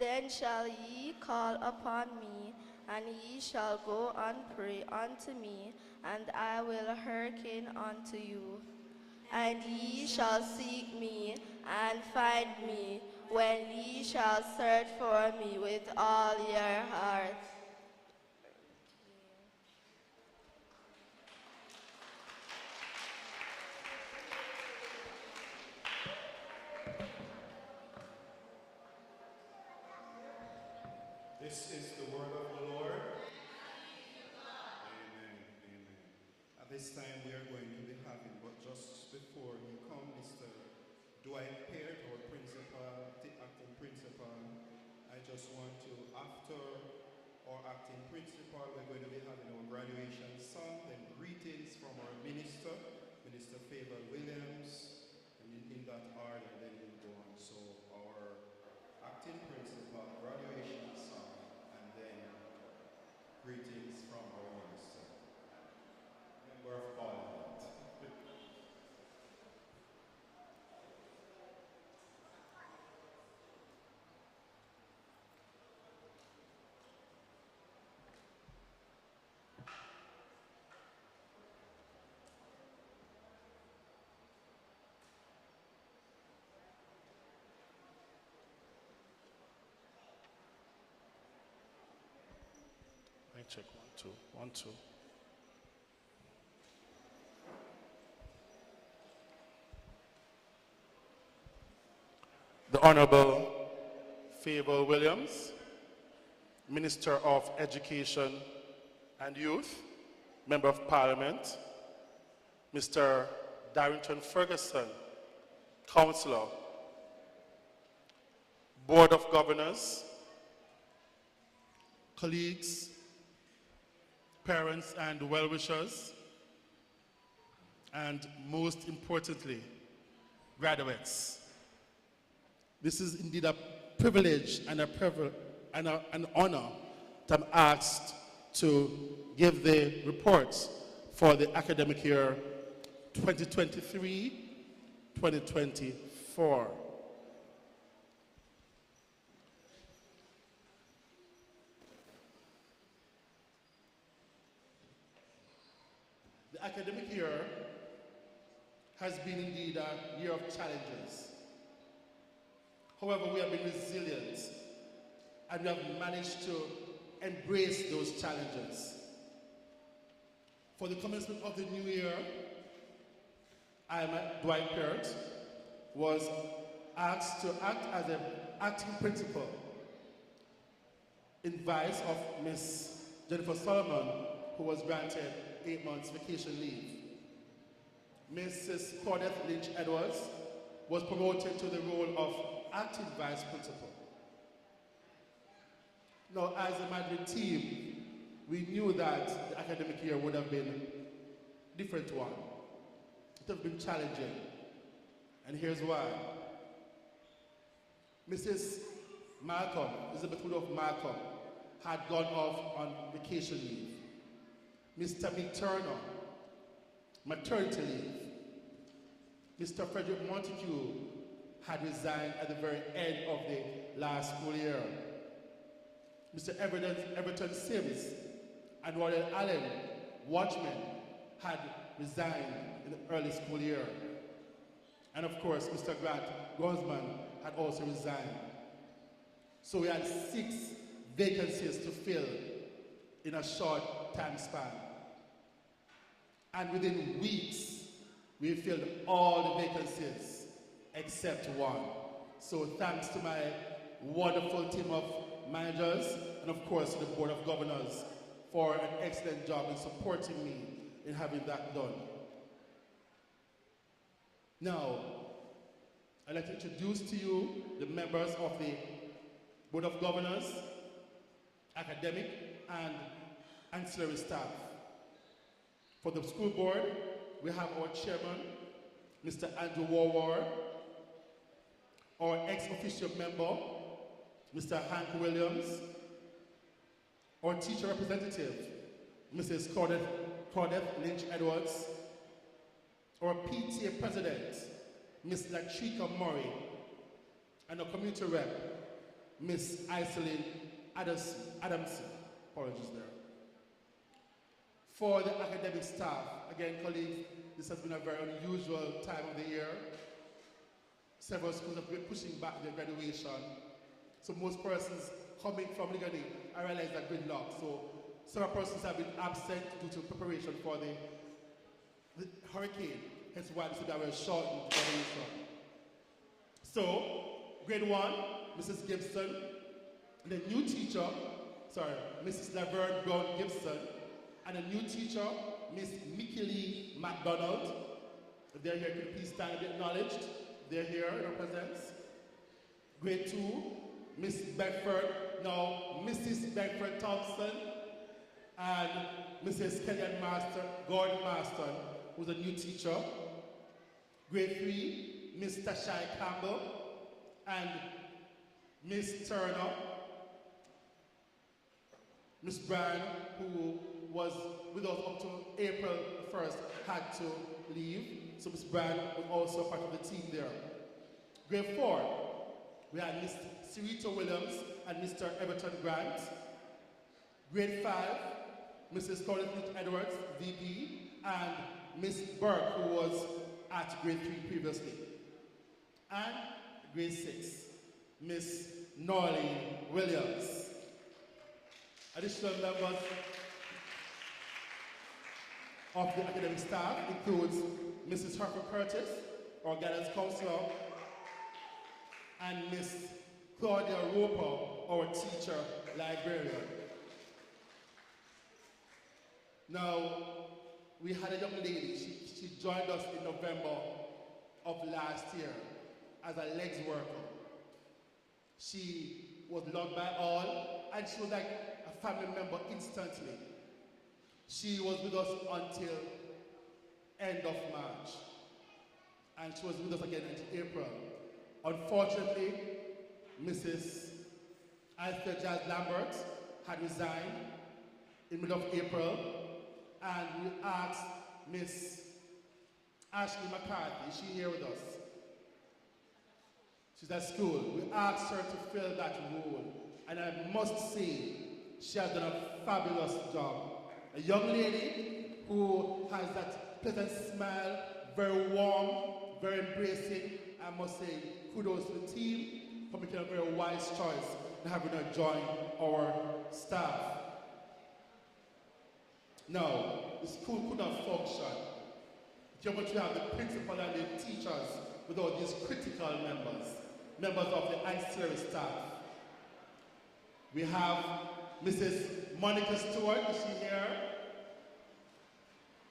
Then shall ye call upon me, and ye shall go and pray unto me, and I will hearken unto you. And ye shall seek me and find me, when ye shall search for me with all your heart. This is the word of the Lord. Amen. Amen. At this time we are going to be having, but just before you come, Mr. Dwight Peart, our principal, the acting principal, I just want to, after our acting principal, we're going to be having our graduation song, then greetings from our minister, Minister Favor Williams, and in that order, then we'll go on. So our acting principal, graduation song, and then greetings from our minister, member of parliament. Mic check, 1, 2, 1, 2. The Honorable Favor Williams, Minister of Education and Youth, Member of Parliament, Mr. Darrington Ferguson, Councillor, Board of Governors, colleagues, parents and well-wishers, and most importantly, graduates. This is indeed a privilege and an honor that I'm asked to give the reports for the academic year 2023-2024. The academic year has been indeed a year of challenges. However, we have been resilient and we have managed to embrace those challenges. For the commencement of the new year, Dwight Peart was asked to act as an acting principal in vice of Miss Jennifer Solomon, who was granted 8 months vacation leave. Mrs. Claudette Lynch Edwards was promoted to the role of acting vice principal. Now, as a Madrid team, we knew that the academic year would have been a different one. It would have been challenging, and here's why. Mrs. Malcolm, Elizabeth Woodruff Malcolm, had gone off on vacation leave. Mr. Mick Turner, maternity leave. Mr. Frederick Montague had resigned at the very end of the last school year. Mr. Everton Sims and Royal Allen, watchmen, had resigned in the early school year. And of course, Mr. Grant Grossman had also resigned. So we had 6 vacancies to fill in a short time span. And within weeks, we filled all the vacancies except one. So thanks to my wonderful team of managers and of course the Board of Governors for an excellent job in supporting me in having that done. Now, I'd like to introduce to you the members of the Board of Governors, academic and ancillary staff. For the school board, we have our chairman, Mr. Andrew Warwar, our ex-officio member, Mr. Hank Williams, our teacher representative, Mrs. Claudette Lynch Edwards, our PTA president, Ms. Latrika Murray, and our community rep, Miss Iselin Adamson. Apologies there. For the academic staff, again, colleagues, this has been a very unusual time of the year. Several schools have been pushing back their graduation. So most persons coming from Ligani, I realize that good luck. So several persons have been absent due to preparation for the hurricane. Hence why this is a very shortened graduation. So, grade 1, Mrs. Gibson, and the new teacher, Mrs. Laverne Brown Gibson, and a new teacher, Miss Mickey Lee McDonald. If they're here, can you please stand and be acknowledged? They're here, represents. Grade 2, Miss Beckford, now Mrs. Beckford Thompson, and Mrs. Kellyanne Gordon Marston, who's a new teacher. Grade 3, Miss Tashai Campbell, and Miss Turner. Miss Bryan, who was with us up to April 1st, had to leave. So Miss Bryan was also part of the team there. Grade 4, we had Miss Sarita Williams and Mr. Everton Grant. Grade 5, Mrs. Colin Edwards, VP, and Miss Burke, who was at grade 3 previously. And grade 6, Miss Norlene Williams. Additional members of the academic staff includes Mrs. Harper Curtis, our guidance counselor, and Miss Claudia Roper, our teacher librarian. Now, we had a young lady, she joined us in November of last year as a legs worker. She was loved by all, and she was like a family member instantly. She was with us until end of March, and she was with us again until April. Unfortunately, Mrs. Althea Jazz Lambert had resigned in middle of April, and we asked Miss Ashley McCarthy, is she here with us? She's at school. We asked her to fill that role, and I must say, she has done a fabulous job. A young lady who has that pleasant smile, very warm, very embracing. I must say, kudos to the team for making a very wise choice and having her join our staff. Now, the school could not function if you want to have the principal and the teachers without these critical members of the ancillary staff. We have Mrs. Monica Stewart, is she here?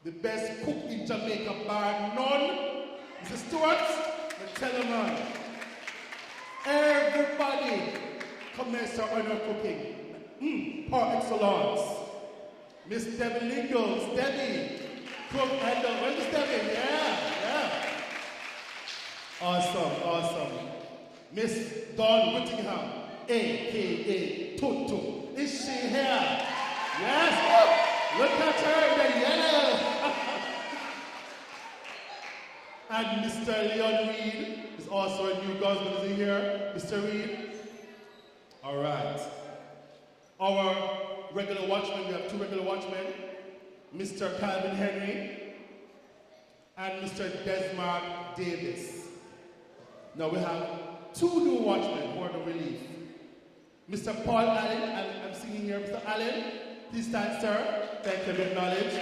The best cook in Jamaica, bar none. Mrs. Stewart, the teleman. Everybody commence on her cooking. Par excellence. Miss Debbie Lingles, Debbie, cook and where's Miss Debbie? Yeah. Awesome. Miss Dawn Whittingham, a.k.a. Tutu. Is she here? Yes. Look at her in the yellow. And Mr. Leon Reed is also a new gospel. Is he here? Mr. Reed? All right. Our regular watchmen, we have 2 regular watchmen, Mr. Calvin Henry and Mr. Desmark Davis. Now we have 2 new watchmen who are the relief. Mr. Paul Allen, I'm singing here, Mr. Allen, please stand, sir. Thank you, be acknowledged.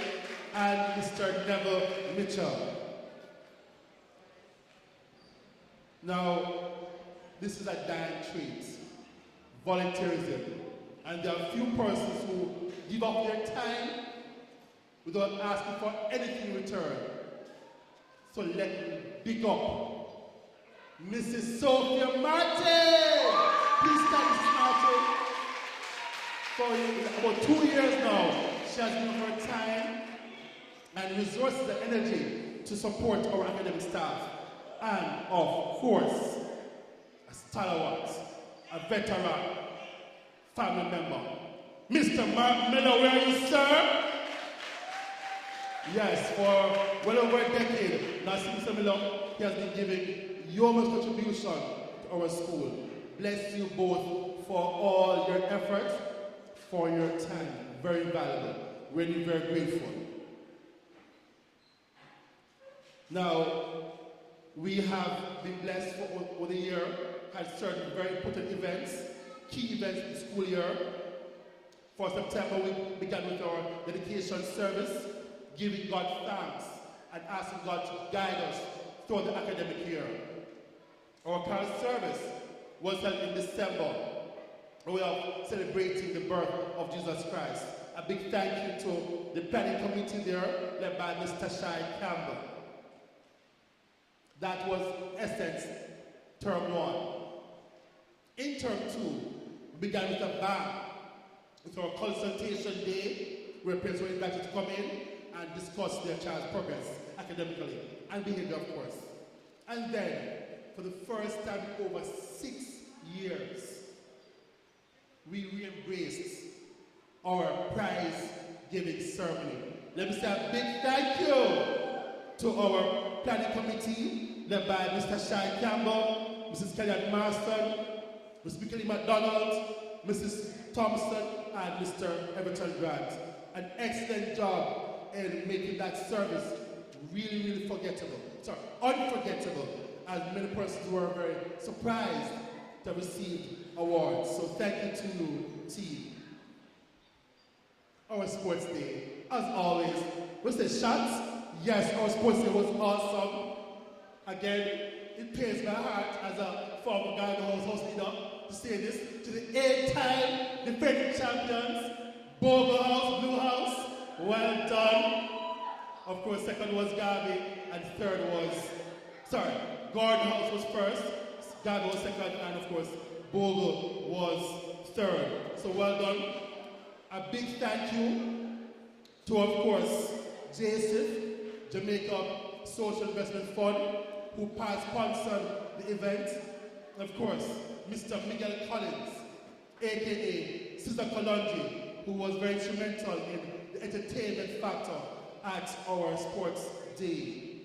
And Mr. Neville Mitchell. Now, this is a dying trait, volunteerism. And there are few persons who give up their time without asking for anything in return. So let me big up Mrs. Sophia Martin. Please stand, Mrs. Martin. For about 2 years now, she has given her time and resources and energy to support our academic staff. And of course, a stalwart, a veteran, family member. Mr. Mark Miller, where are you, sir? Yes, for well over a decade, now since Mr. Miller, he has been giving enormous contribution to our school. Bless you both for all your efforts, for your time. Very valuable. Really very grateful. Now, we have been blessed for over the year, had certain very important events, key events in the school year. For September, we began with our dedication service, giving God thanks and asking God to guide us through the academic year. Our carol service was held in December. We are celebrating the birth of Jesus Christ. A big thank you to the planning committee there, led by Mr. Shai Campbell. That was Essence Term 1. In Term 2, we began with a bang with our consultation day, where parents were invited to come in and discuss their child's progress academically and behavior, of course. And then, for the first time in over 6 years, we re-embraced our prize-giving ceremony. Let me say a big thank you to our planning committee, led by Mr. Shai Campbell, Mrs. Kellyanne Marston, Mrs. Bickley McDonald, Mrs. Thompson, and Mr. Everton Grant. An excellent job in making that service really unforgettable, as many persons were very surprised to receive awards. So thank you to you, team. Our sports day, as always, was the shots. Yes, our sports day was awesome. Again, it pains my heart as a former Ghana house leader to say this to the 8-time defending champions, Bogle House, Blue House. Well done. Of course, second was Garvey, and third was, Gordon House was first, Garvey was second, and of course, Bogle was third. So well done. A big thank you to, of course, JSIF, Jamaica Social Investment Fund, who sponsored the event. And of course, Mr. Miguel Collins, aka Sister Kalonji, who was very instrumental in the entertainment factor at our sports day.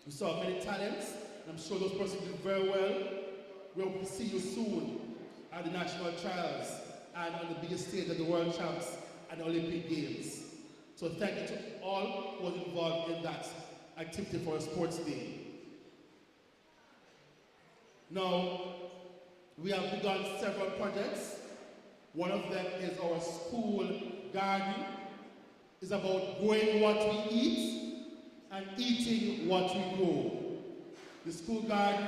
We saw many talents, and I'm sure those persons did very well. We hope to see you soon at the national trials and on the biggest stage of the World Champs and Olympic Games. So thank you to all who was involved in that activity for a sports day. Now, we have begun several projects. One of them is our school garden. It's about growing what we eat and eating what we grow. The school garden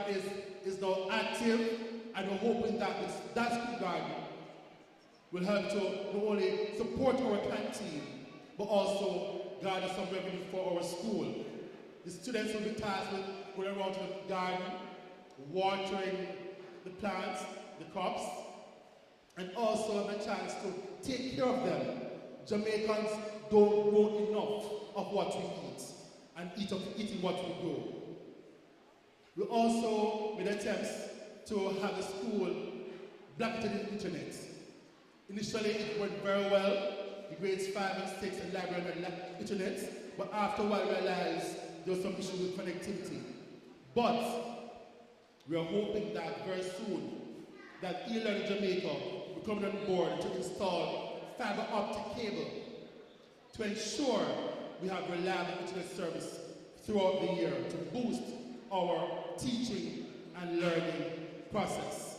is now active, and we're hoping that that school garden will help to not only support our canteen, but also gather some revenue for our school. The students will be tasked with going around to the garden, watering the plants, the crops, and also have a chance to take care of them. Jamaicans don't know enough of what we eat and eating what we grow. We also made attempts to have the school blanketed in internet. Initially, it went very well. The grades 5 and 6 and library had internet, but after a while, we realized there was some issue with connectivity. But we are hoping that very soon, that eLearning Jamaica will come on board to install fiber optic cable to ensure we have reliable internet service throughout the year to boost our teaching and learning process.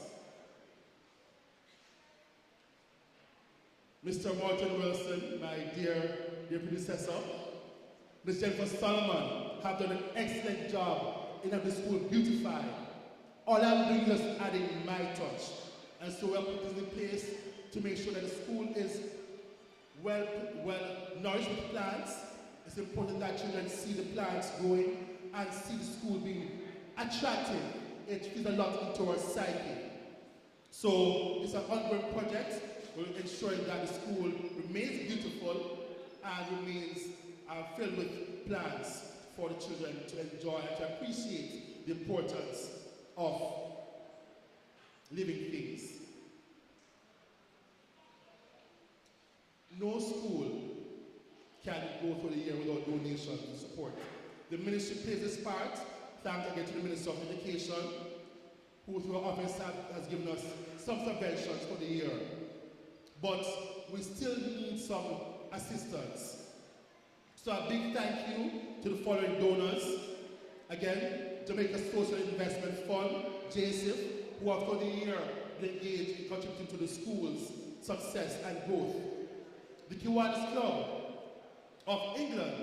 Mr. Martin Wilson, my dear predecessor, Ms. Jennifer Solomon have done an excellent job in having the school beautified. All I'm doing is just adding my touch. And so we're putting in place to make sure that the school is well nourished with plants. It's important that children see the plants growing and see the school being attractive. It feeds a lot into our psyche. So it's an ongoing project. We're ensuring that the school remains beautiful and remains filled with plants for the children to enjoy and to appreciate the importance of living things. No school can go through the year without donations and support. The ministry plays its part. Thanks again to the Minister of Education, who through our office has given us some subventions for the year. But we still need some assistance. So a big thank you to the following donors. Again, Jamaica Social Investment Fund, JSIF, who have for the year been engaged in contributing to the school's success and growth. The Kiwanis Club of England,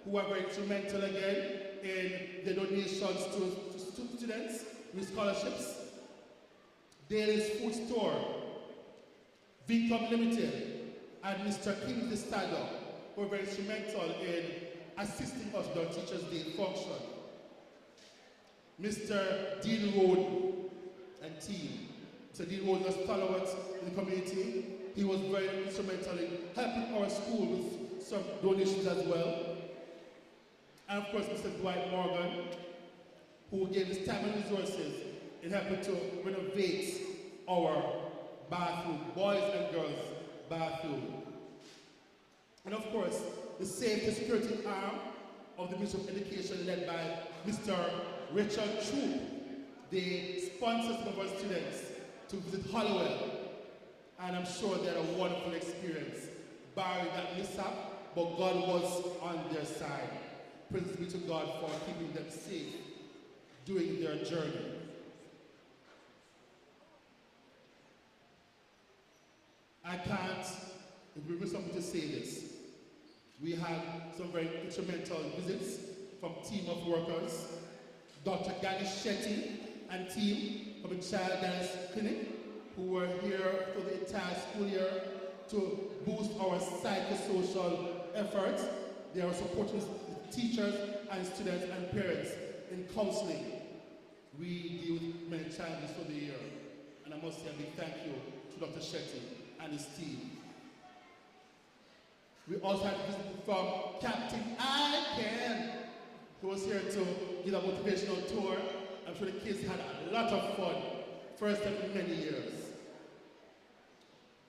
who are very instrumental again in the donations to students with scholarships. Dale's Food Store, Vincom Limited, and Mr. Kingsley Stagger, who are very instrumental in assisting us with our Teachers' Day function. Mr. Dean Road and team. Mr. Dean Road was stalwart in the community. He was very instrumental in helping our school with some donations as well. And of course, Mr. Dwight Morgan, who gave his time and resources in helping to renovate our bathroom, boys and girls bathroom. And of course, the safety security arm of the Ministry of Education led by Mr. Richard Troop. They sponsored some of our students to visit Hollowell, and I'm sure they had a wonderful experience, barring that mishap, but God was on their side. Praise be to God for keeping them safe during their journey. I can't, if we miss something to say this. We had some very instrumental visits from team of workers, Dr. Ganesh Shetty and team from the Child Guidance Clinic, who were here for the entire school year to boost our psychosocial efforts. They are supporting teachers and students and parents in counseling. We deal with many challenges for the year, and I must say a big thank you to Dr. Shetty and his team. We also had a visit from Captain I Can, who was here to give a motivational tour. I'm sure the kids had a lot of fun, first time in many years.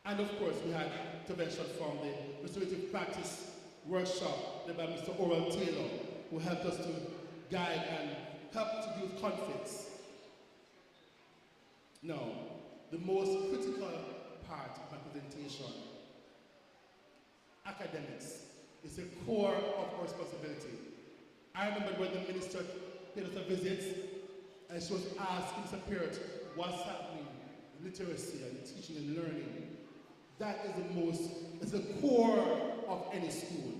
And of course, we had intervention from the restorative practice workshop led by Mr. Oral Taylor, who helped us to guide and help to deal with conflicts. Now, the most critical part of my presentation, academics, is the core of our responsibility. I remember when the minister paid us a visit and she was asking Mr. Parrott what's happening in literacy and teaching and learning. That is the core of any school.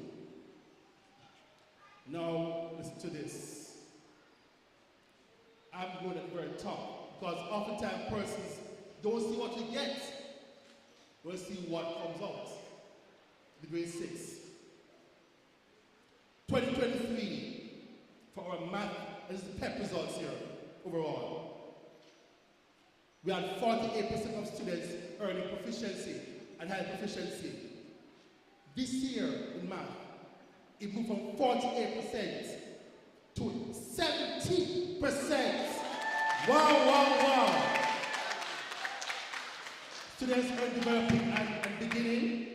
Now, listen to this. I'm going at the very top because oftentimes persons don't see what you get, they'll see what comes out. The grade 6. 2023 for our math, this is the PEP results here overall. We had 48% of students earning proficiency and high proficiency. This year in math, it moved from 48% to 70%. Wow, wow, wow. Students are developing and beginning.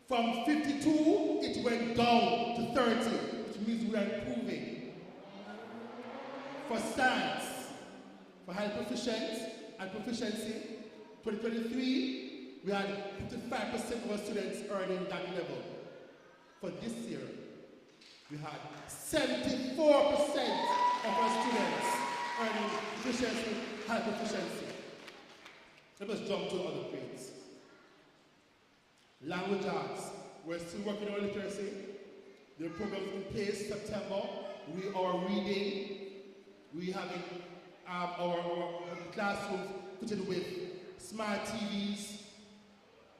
From 52, it went down to 30, which means we are improving. For science, for high proficiency and proficiency, 2023, we had 55% of our students earning that level. For this year, we had 74% of our students earning proficiency, high proficiency. Let us jump to other grades. Language arts, we're still working on literacy. There are programs in place. September, we are reading. We having our classrooms fitted with smart TVs,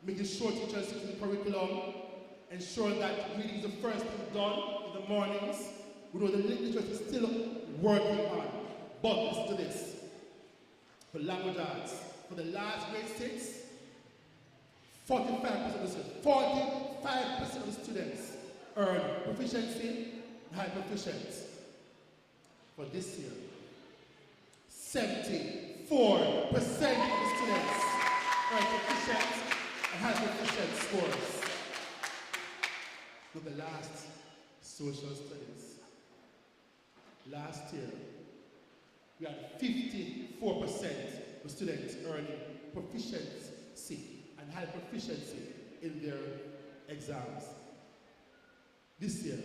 making sure teachers stick to the curriculum, ensuring that reading is the first thing done in the mornings. We know the literacy is still working on. But listen to this. For language arts, for the last grade 6, 45% of the students earn proficiency and high proficiency. For this year, 74% of the students earn proficient and high proficient scores. For the last social studies, last year, we had 54% of students earning proficiency and high proficiency in their exams. This year,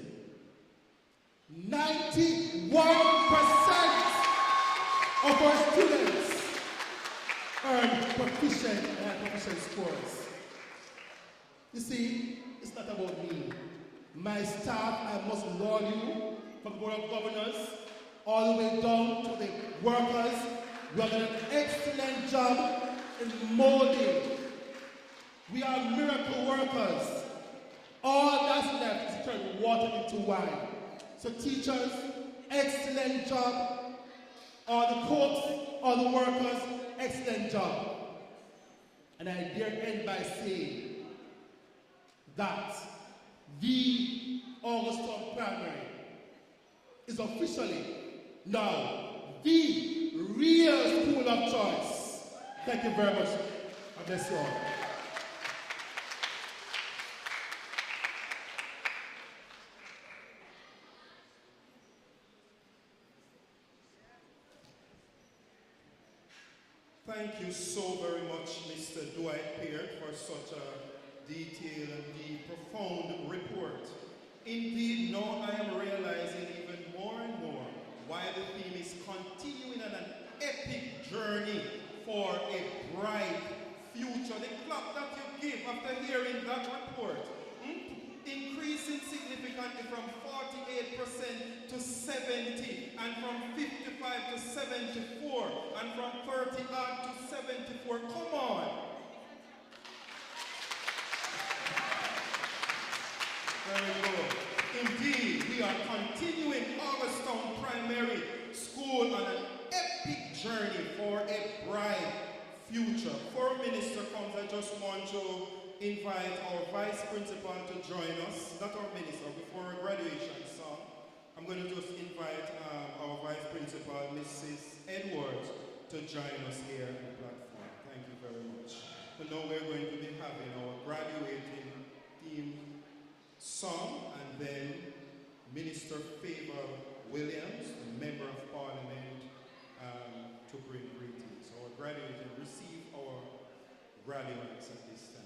91% of our students earn proficient and high proficient scores. You see, it's not about me. My staff, I must laud you, from the Board of Governors, all the way down to the workers. You have done an excellent job in molding. We are miracle workers. All that's left is to turn water into wine. So teachers, excellent job. All the cooks, all the workers, excellent job. And I dare end by saying that the Augustine Primary is officially now the real school of choice. Thank you very much. God bless you all. Thank you so very much, Mr. Dwight Peart, for such a detailed and deep, profound report. Indeed, now I am realizing even more and more why the theme is continuing on an epic journey for a bright future. The clap that you give after hearing that report, increasing significantly from 48% to 70, and from 55 to 74, and from 30 odd to 74. Come on. Very good. Indeed, we are continuing Augustine Primary School on an epic journey for a bright future. Before Minister comes, I just want to invite our Vice Principal to join us, not our Minister, before our graduation song. I'm going to just invite our Vice Principal, Mrs. Edwards, to join us here on the platform. Thank you very much. So now we're going to be having our graduating theme song, and then Minister Favor Williams, the Member of Parliament, to bring greetings. So our graduates receive our graduates at this time.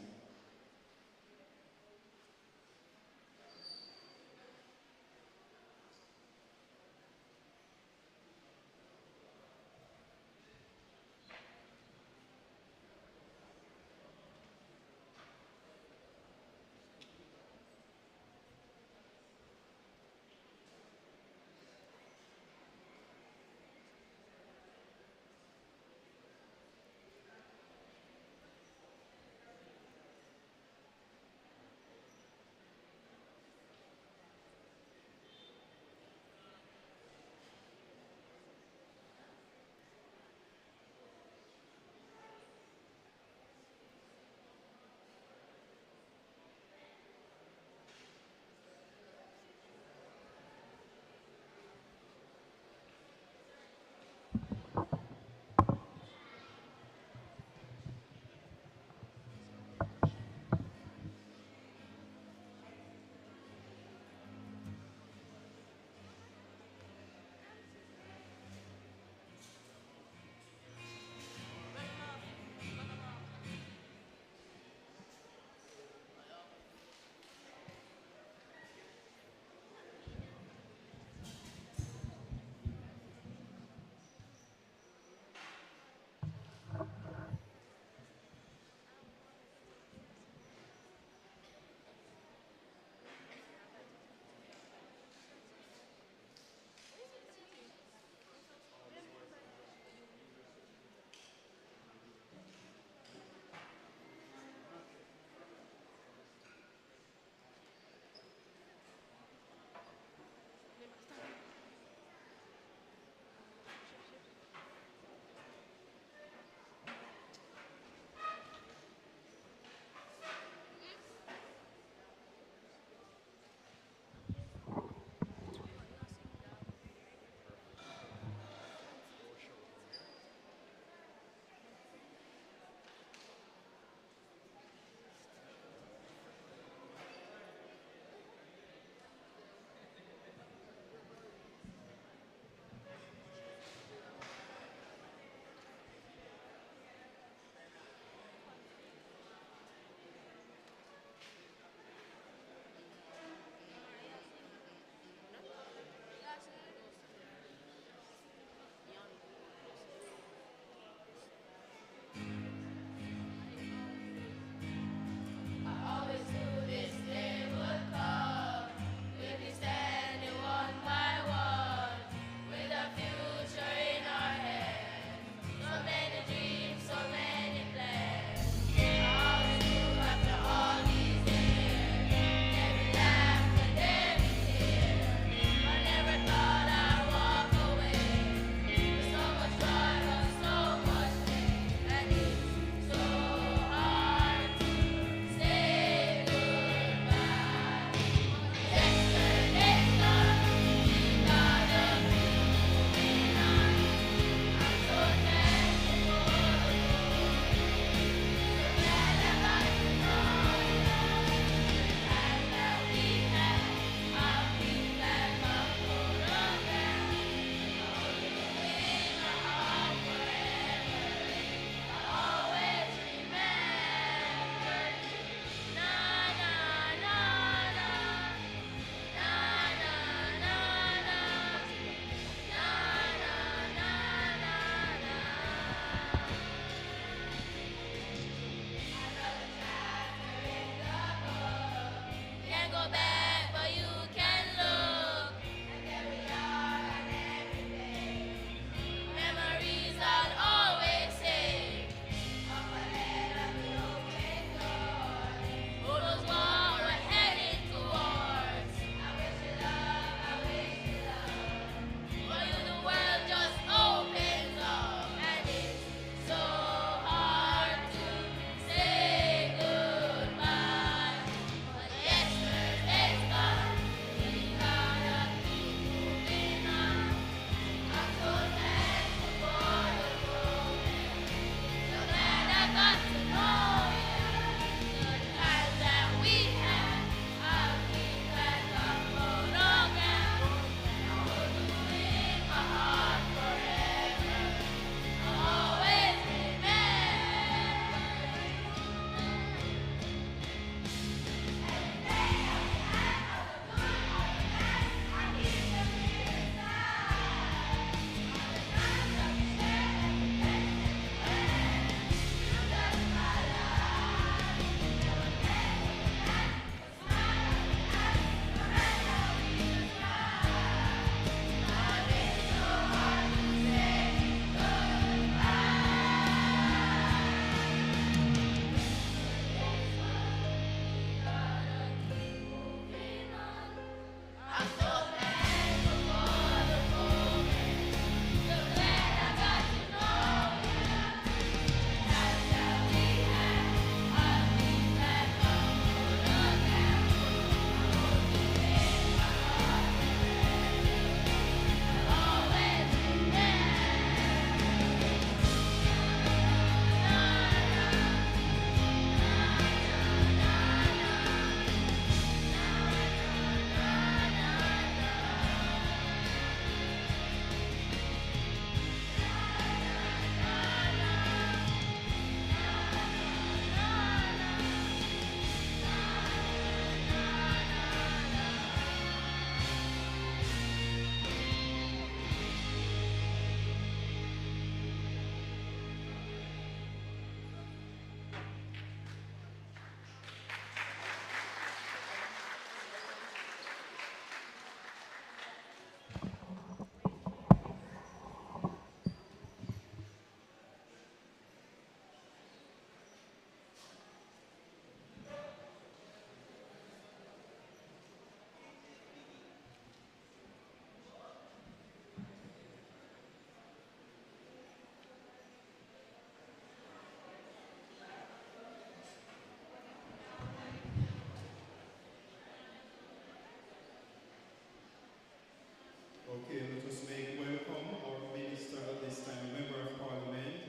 Okay, let us make welcome our minister at this time, Member of Parliament,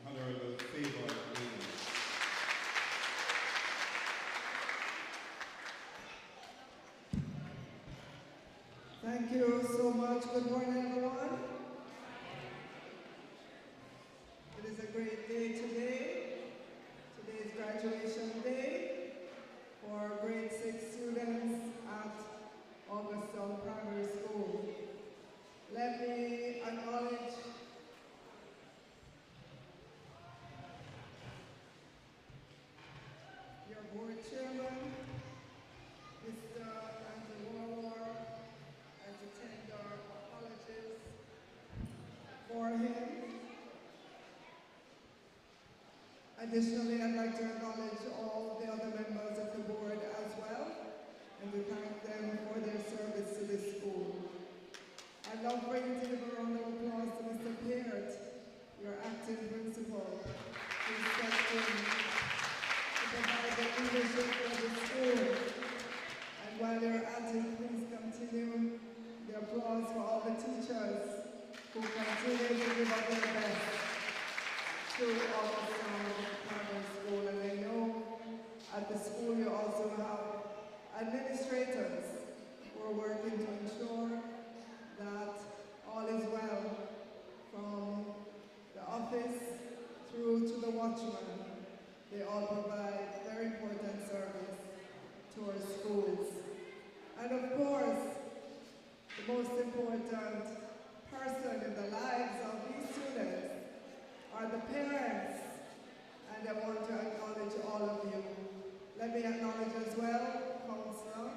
Honorable Favor Williams. Thank you so much. Good morning, everyone. It is a great day today. Today is graduation day for grade 6 students at Augustine Primary School. Let me acknowledge your board chairman, Mr. Andrew Warwar, and to tender apologies for him. Additionally, I'd like to acknowledge all the other members of the board as well, and to thank them for their service to this school. I'd love for you to give a round of applause to Mr. Peart, your acting principal, who stepped in to provide the leadership for the school. And while you're at it, please continue the applause for all the teachers who continue to give up their best to Augustine Primary School. And I know at the school you also have administrators who are working to ensure that all is well, from the office through to the watchman. They all provide very important service to our schools. And of course, the most important person in the lives of these students are the parents, and I want to acknowledge all of you. Let me acknowledge as well Councillor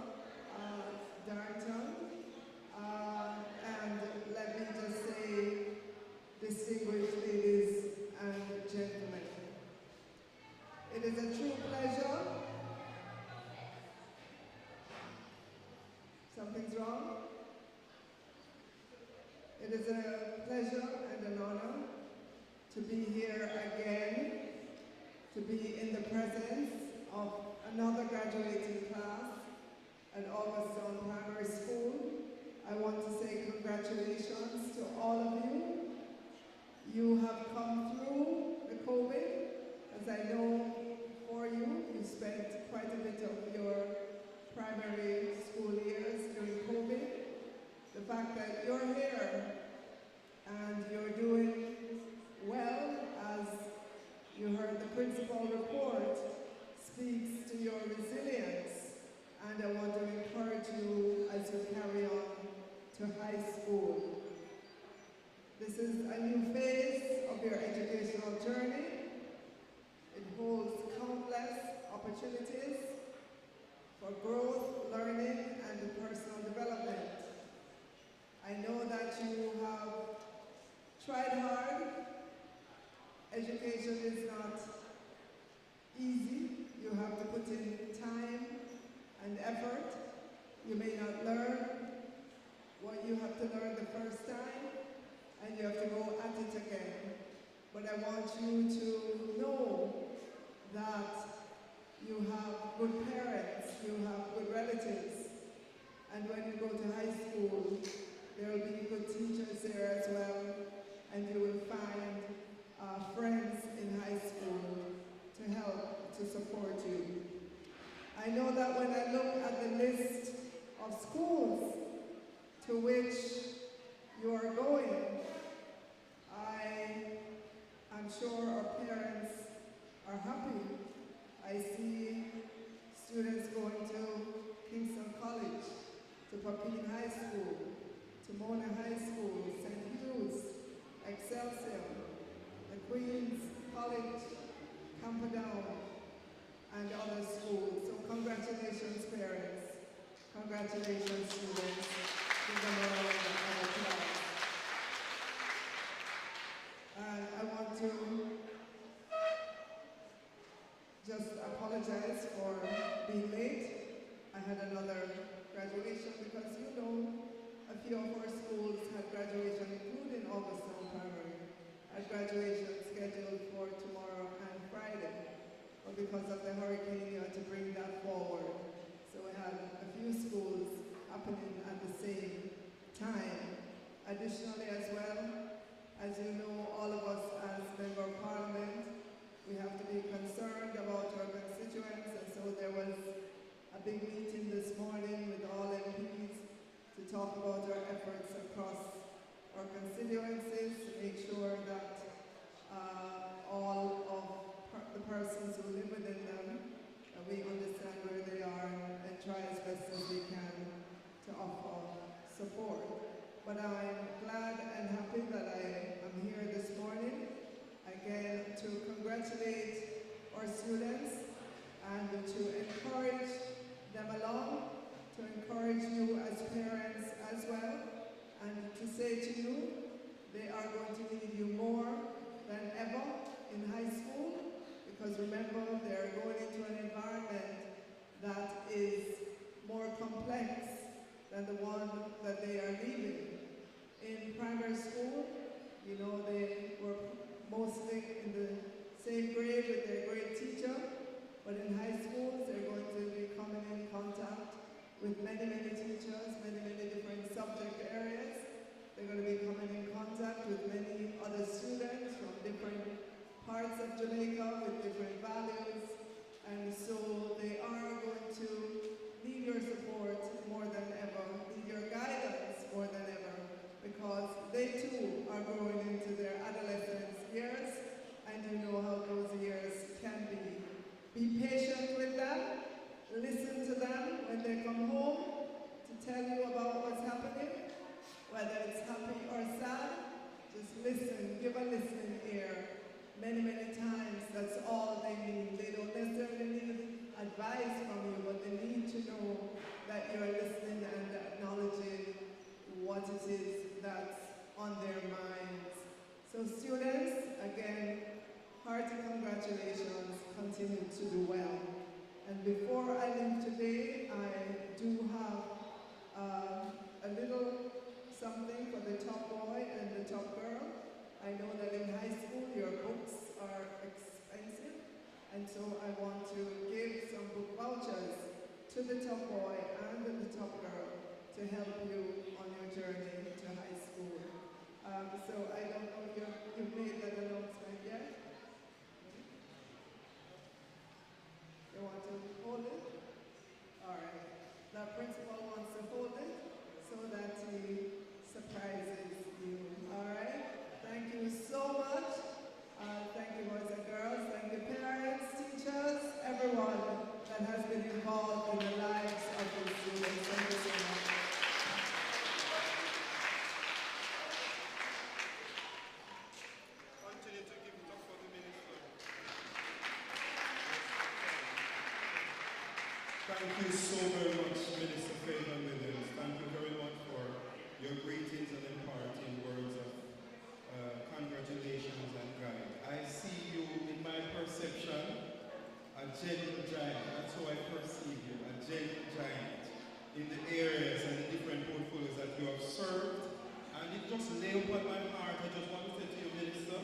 Darrington, and let me just say, distinguished ladies and gentlemen, it is a true pleasure. Something's wrong? It is a pleasure and an honor to be here again, to be in the presence of another graduating class at Augustine Primary School. I want to say congratulations to all of you. You have come through the COVID, as I know for you, you spent quite a bit of your primary school years during COVID. The fact that you're here and you're doing well, as you heard the principal report, speaks to your resilience, and I want to encourage you as you carry on to high school. This is a new phase of your educational journey. It holds countless opportunities for growth, learning, and personal development. I know that you have tried hard. Education is not easy. You have to put in time and effort. You may not learn what you have to learn the first time, and you have to go at it again. But I want you to know that you have good parents, you have good relatives, and when you go to high school, there will be good teachers there as well, and you will find friends in high school to help, to support you. I know that when I look at the list of schools to which you are going, I'm sure our parents are happy. I see students going to Kingston College, to Papine High School, to Mona High School, St. Hugh's, Excelsior, the Queen's College, Camperdown, and other schools. So congratulations, parents. Congratulations, students. Give them a round of applause. And I want to just apologize for being late. I had another graduation because you know a few of our schools had graduation, including Augustine Primary, had graduation scheduled for tomorrow and Friday. But because of the hurricane, you had to bring that forward. So we had a few schools happening at the same additionally as well, as you know, all of us as Member of Parliament, we have to be concerned about our constituents, and so there was a big meeting this morning with all MPs to talk about our efforts across our constituencies to make sure that all of the persons who live within them, we understand where they are and try as best as we can to offer support. But I'm glad and happy that I am here this morning, again, to congratulate our students and to encourage them along, to encourage you as parents as well, and to say to you, they are going to need you more than ever in high school, because remember, they're going into an environment that is more complex than the one that they are leaving. In primary school, you know, they were mostly in the same grade with their grade teacher, but in high schools, they're going to be coming in contact with many, many teachers, many, many different subject areas. They're going to be coming in contact with many other students from different parts of Jamaica with different values, and so they are going to need your support more than ever, need your guidance more than ever, because they too are growing into their adolescence years, and you know how those years can be. Be patient with them, listen to them when they come home to tell you about what's happening, whether it's happy or sad. Just listen, give a listening ear. Many, many times, that's all they need. They don't necessarily need advice from you, but they need to know that you're listening and acknowledging what it is that's on their minds. So students, again, hearty congratulations, continue to do well. And before I leave today, I do have a little something for the top boy and the top girl. I know that in high school your books are expensive, and so I want to give some book vouchers to the top boy and the top girl to help you on your journey to high school. So I don't know if you've made that announcement yet. You want to hold it? All right. The principal wants to hold it so that he surprises you. All right? Thank you so much. Thank you, boys and girls. Thank you, parents, teachers, everyone that has been involved in the lives of these students. Thank you so much. Continue to give it up for the minister. Thank you so very much, Minister Faith Williams. Thank you very much for your greetings and imparting words of congratulations and guide. I see you in my perception, a gentle giant. That's how I perceive you, a gentle giant in the areas and the different portfolios that you have served. And it just lay upon my heart. I just want to say to you, Minister,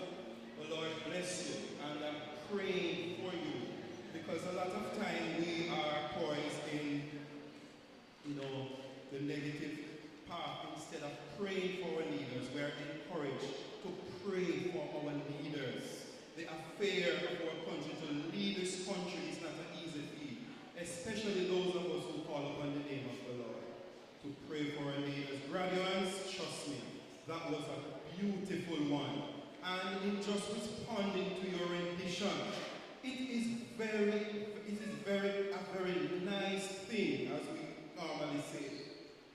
the Lord bless you, and I'm praying for you, because a lot of time we are poised in, the negative path. Instead of praying for our leaders, we are encouraged to pray for our leaders. The affair of our country, to lead this country, is not an easy feat, especially those of us who call upon the name of the Lord. To pray for our leaders. Graduates, trust me, that was a beautiful one. And in just responding to your rendition, it is a very nice thing, as we normally say.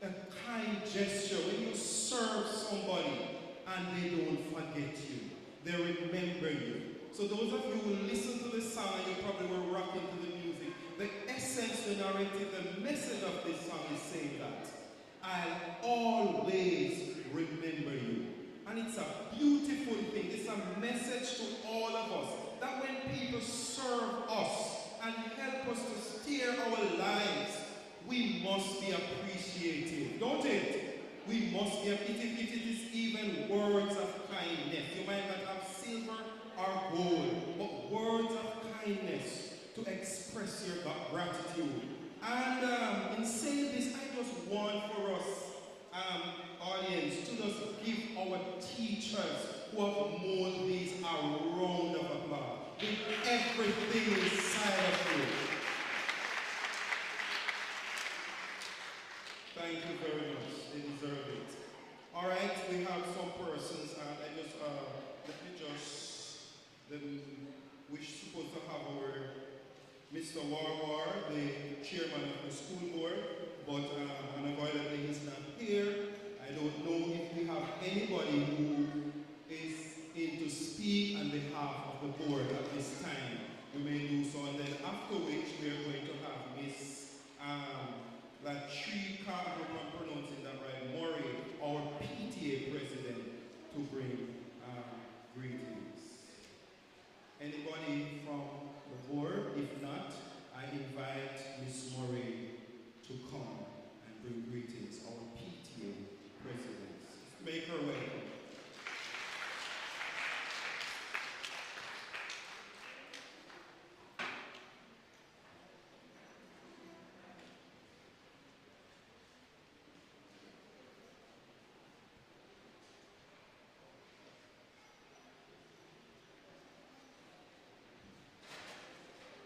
A kind gesture when you serve somebody and they don't forget you. They remember you. So those of you who listen to the song and you probably were rocking to the music, the essence, the narrative, the message of this song is saying that I'll always remember you. And it's a beautiful thing. It's a message to all of us that when people serve us and help us to steer our lives, we must be appreciative, don't it? We must be, if it is even words of kindness. You might not have silver or gold, but words of kindness to express your gratitude. And in saying this, I just want for us, audience, to just give who have molded these a round of applause. With everything inside of you. Thank you very much. They deserve it. All right, we have some persons, and we're supposed to have our Mr. Warwar, the chairman of the school board, but unavoidably he's not here. I don't know if we have anybody who is in to speak on behalf of the board at this time. We may do so, and then after which we are going to have Miss Latrika, I hope I'm pronouncing that right, Murray, our PTA president, to bring greetings. Anybody from the board? If not, I invite Ms. Murray to come and bring greetings, our PTA president. Make her welcome.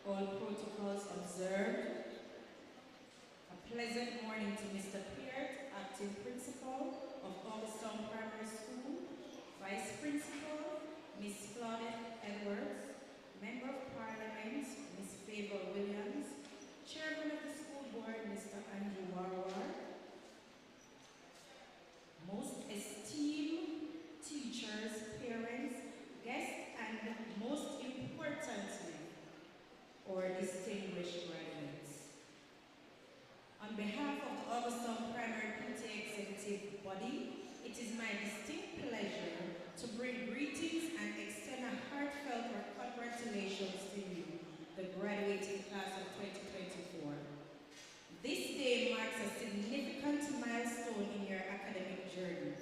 All protocols observed. A pleasant morning to Mr. Peart, acting principal of Augustown Primary School, Vice Principal, Miss Claudette Edwards, Member of Parliament, Miss Favor Williams, Chairman of the School Board, Mr. Andrew Warwar, most esteemed teachers, parents, guests, and most importantly, or distinguished graduates. On behalf of the Augustown Primary PTA Executive Body, it is my distinct pleasure to bring greetings and extend a heartfelt congratulations to you, the graduating class of 2024. This day marks a significant milestone in your academic journey.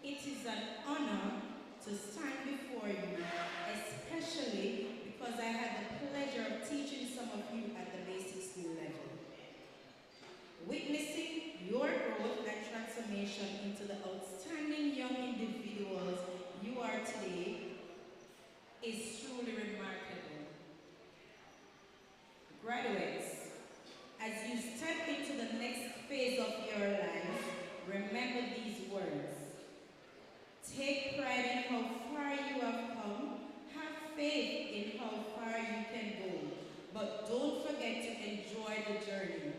It is an honor to stand before you, especially because I had the pleasure of teaching some of you at the basic school level. Witnessing your growth and transformation into the outstanding young individuals you are today is truly remarkable. Graduates, as you step into the next phase of your lives, remember these words. Take pride in how far you have come. Have faith in how far you can go, but don't forget to enjoy the journey.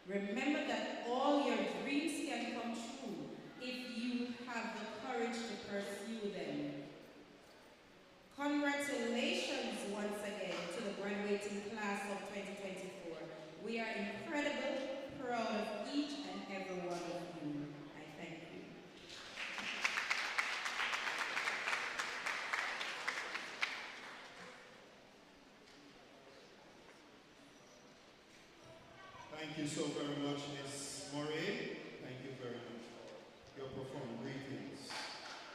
Remember that all your dreams can come true if you have the courage to pursue them. Congratulations once again to the graduating class of 2024. We are incredibly proud of each and every one of you. I thank you. Thank you so very much, Ms. Murray. Thank you very much for your profound greetings.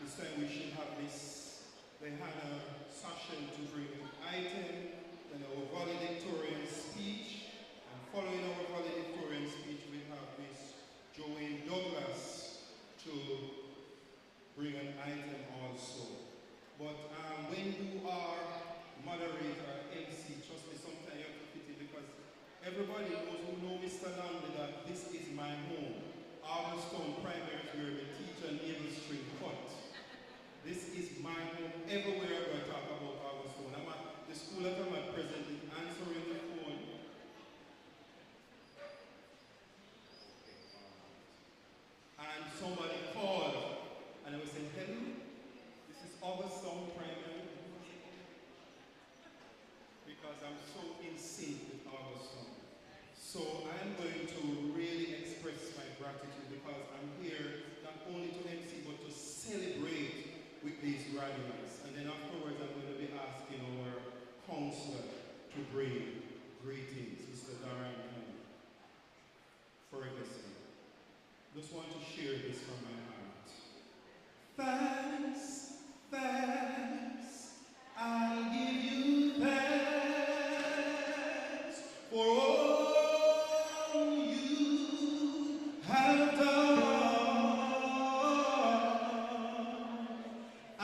This time we should have Miss Lehana Sashin to bring an item, then our valedictorian speech, and following our valedictorian speech we have Miss Joanne Douglas to bring an item also. But when you are moderator, MC, trust me, sometimes you have to fit it because everybody knows who know Mr. Langley that this is my home. Augustown Primary is where we teach a navel string cut. This is my home. Everywhere I go I talk about Augustown. I'm at the school that I'm at presently answering the phone. And somebody called and I was saying, hello, this is Augustown Primary. Because I'm so in sync with Augustown. So I'm going to really express my gratitude because I'm here not only to MC but to celebrate with these graduates. And then afterwards I'm going to be asking our counselor to bring greetings, Mr. Darren Ferguson. Just want to share this from my heart. Thanks, thanks, I'll give you thanks for all you have done. I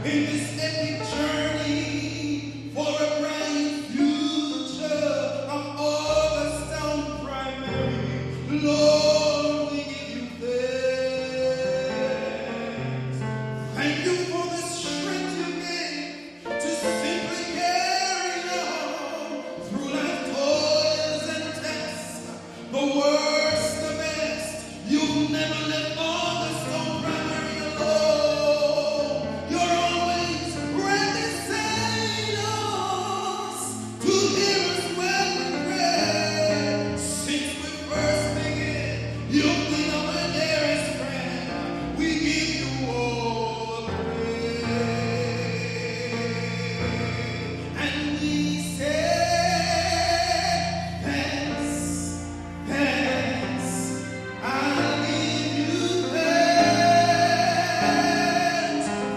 in this epic journey for a bright future of Augusttown Primary. Lord, we give you thanks. Thank you for the strength you gave to simply carry on through life toils and tests, the worst, the best. You've never left Augusttown Primary alone. You're always ready to save us, to hear us when we pray. Since we first began, you've been our dearest friend. We give you all the praise. And we say thanks, thanks. I give you thanks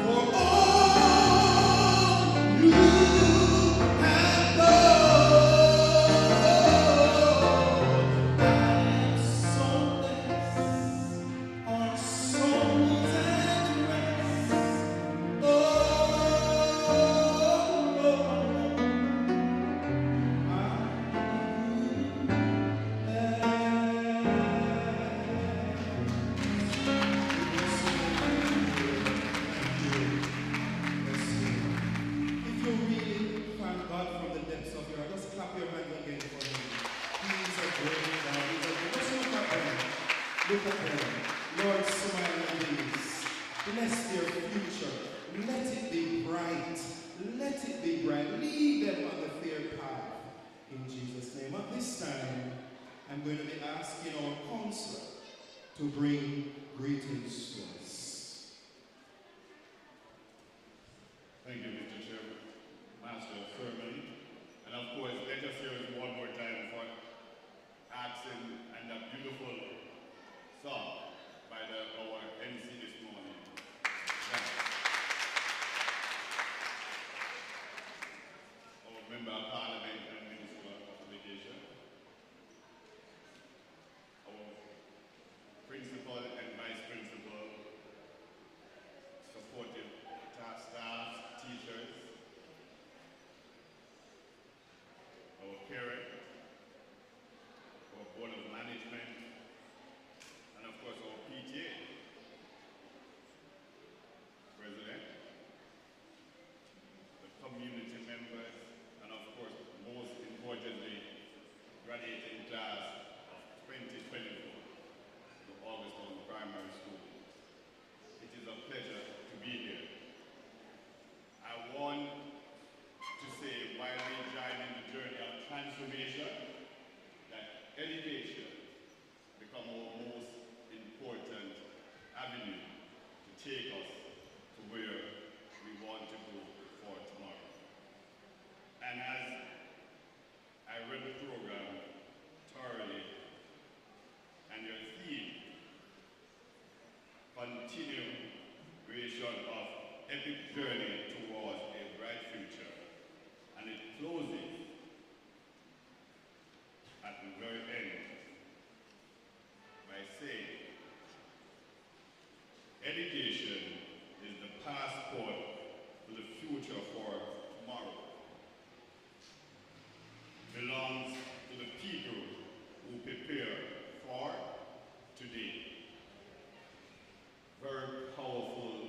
for all you have done. I'm so blessed, our souls at rest. If you really thank God from the depths of your heart, just clap your hands again for him. He's a great God. He's a great. Just look at him. Look at him. Lord, smile on these. Bless their future. Let it be bright. Let it be bright. Lead them on the fair path. In Jesus' name. At this time, I'm going to be asking our counselor to bring greetings to us. Thank you, Mr. Chairman, Master of Ceremony. And of course, let us hear it one more time for asking and that beautiful song by our MC this morning. Thank you. Our Member of Parliament and Minister of Education. Our Principal and Vice Principal, supportive staff, teachers, our parents, our Board of Management, and of course our PTA President, the community members, and of course, most importantly, graduating class of 2024 to Augusttown Primary School. It is a pleasure to be here. I want to say, while we join in the journey of transformation, that education become our most important avenue to take us to where we want to go for tomorrow. And as I read the program thoroughly, and your theme, continuation of epic journey towards a bright future, and it closes at the very end by saying, education is the passport to the future for tomorrow. Belongs to the people who prepare for today. Very powerful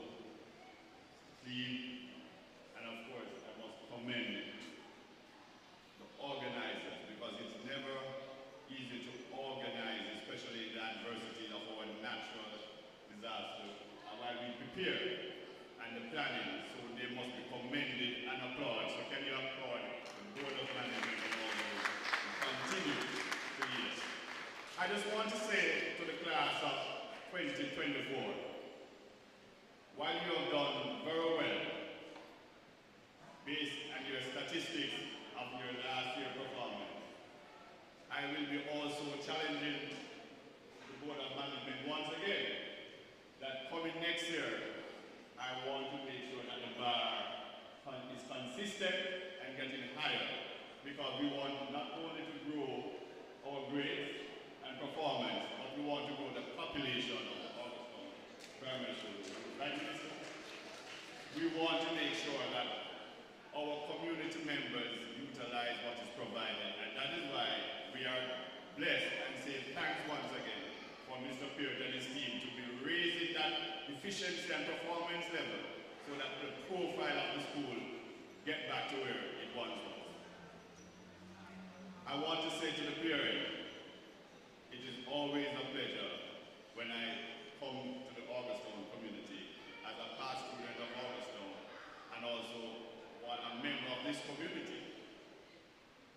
theme, and of course I must commend the organizers, because it's never easy to organize, especially in the adversity of our natural disasters. And while we prepare and the planning, so they must be commended and applauded. So can you applaud the Board of Management and all those who continue to years. I just want to say to the class of 2024, while you have done very well, based on your statistics of your last year performance, I will be also challenging the Board of Management once again that coming next year, I want to make sure that the bar is consistent and getting higher, because we want not only to grow our grades and performance, but we want to grow the population of Augusttown Primary School. Right, Minister? We we want to make sure that our community members utilize what is provided, and that is why we are blessed and say thanks once again for Mr. Peart and his team to be raising that efficiency and performance level so that the profile of the school get back to where it once was. I want to say to the parent, it is always a pleasure when I come to the Augusttown community as a past student of Augusttown and also a member of this community.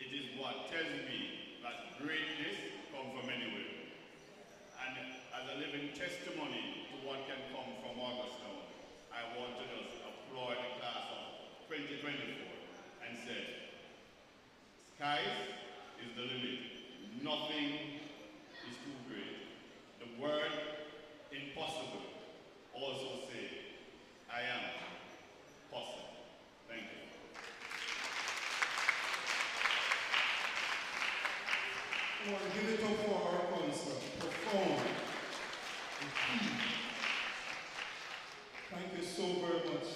It is what tells me that greatness comes from anywhere. And as a living testimony to what can come from Augusttown, I want to just applaud the class of 2024 and say, skies is the limit. Nothing is too great. The word impossible also say, I am possible. Thank you. Come on, give it up for our concert. Profound. The key. Thank you so very much,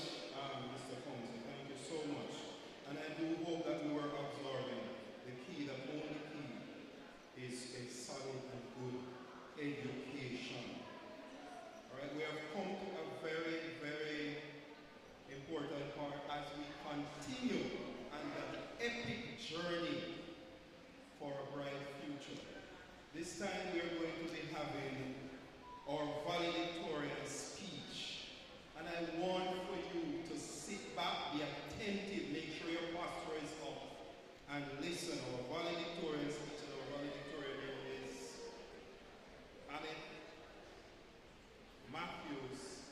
Mr. Fountain. Thank you so much. And I do hope that we were absorbing the key, that only key is a solid and good education. All right, we have come to a very, very important part as we continue on that epic journey for a bright future. This time we are going to be having our valedictorian speech. And I want for you to sit back, be attentive, make sure your posture is up, and listen. Our valedictorian speech and our valedictorian name is Annette Matthews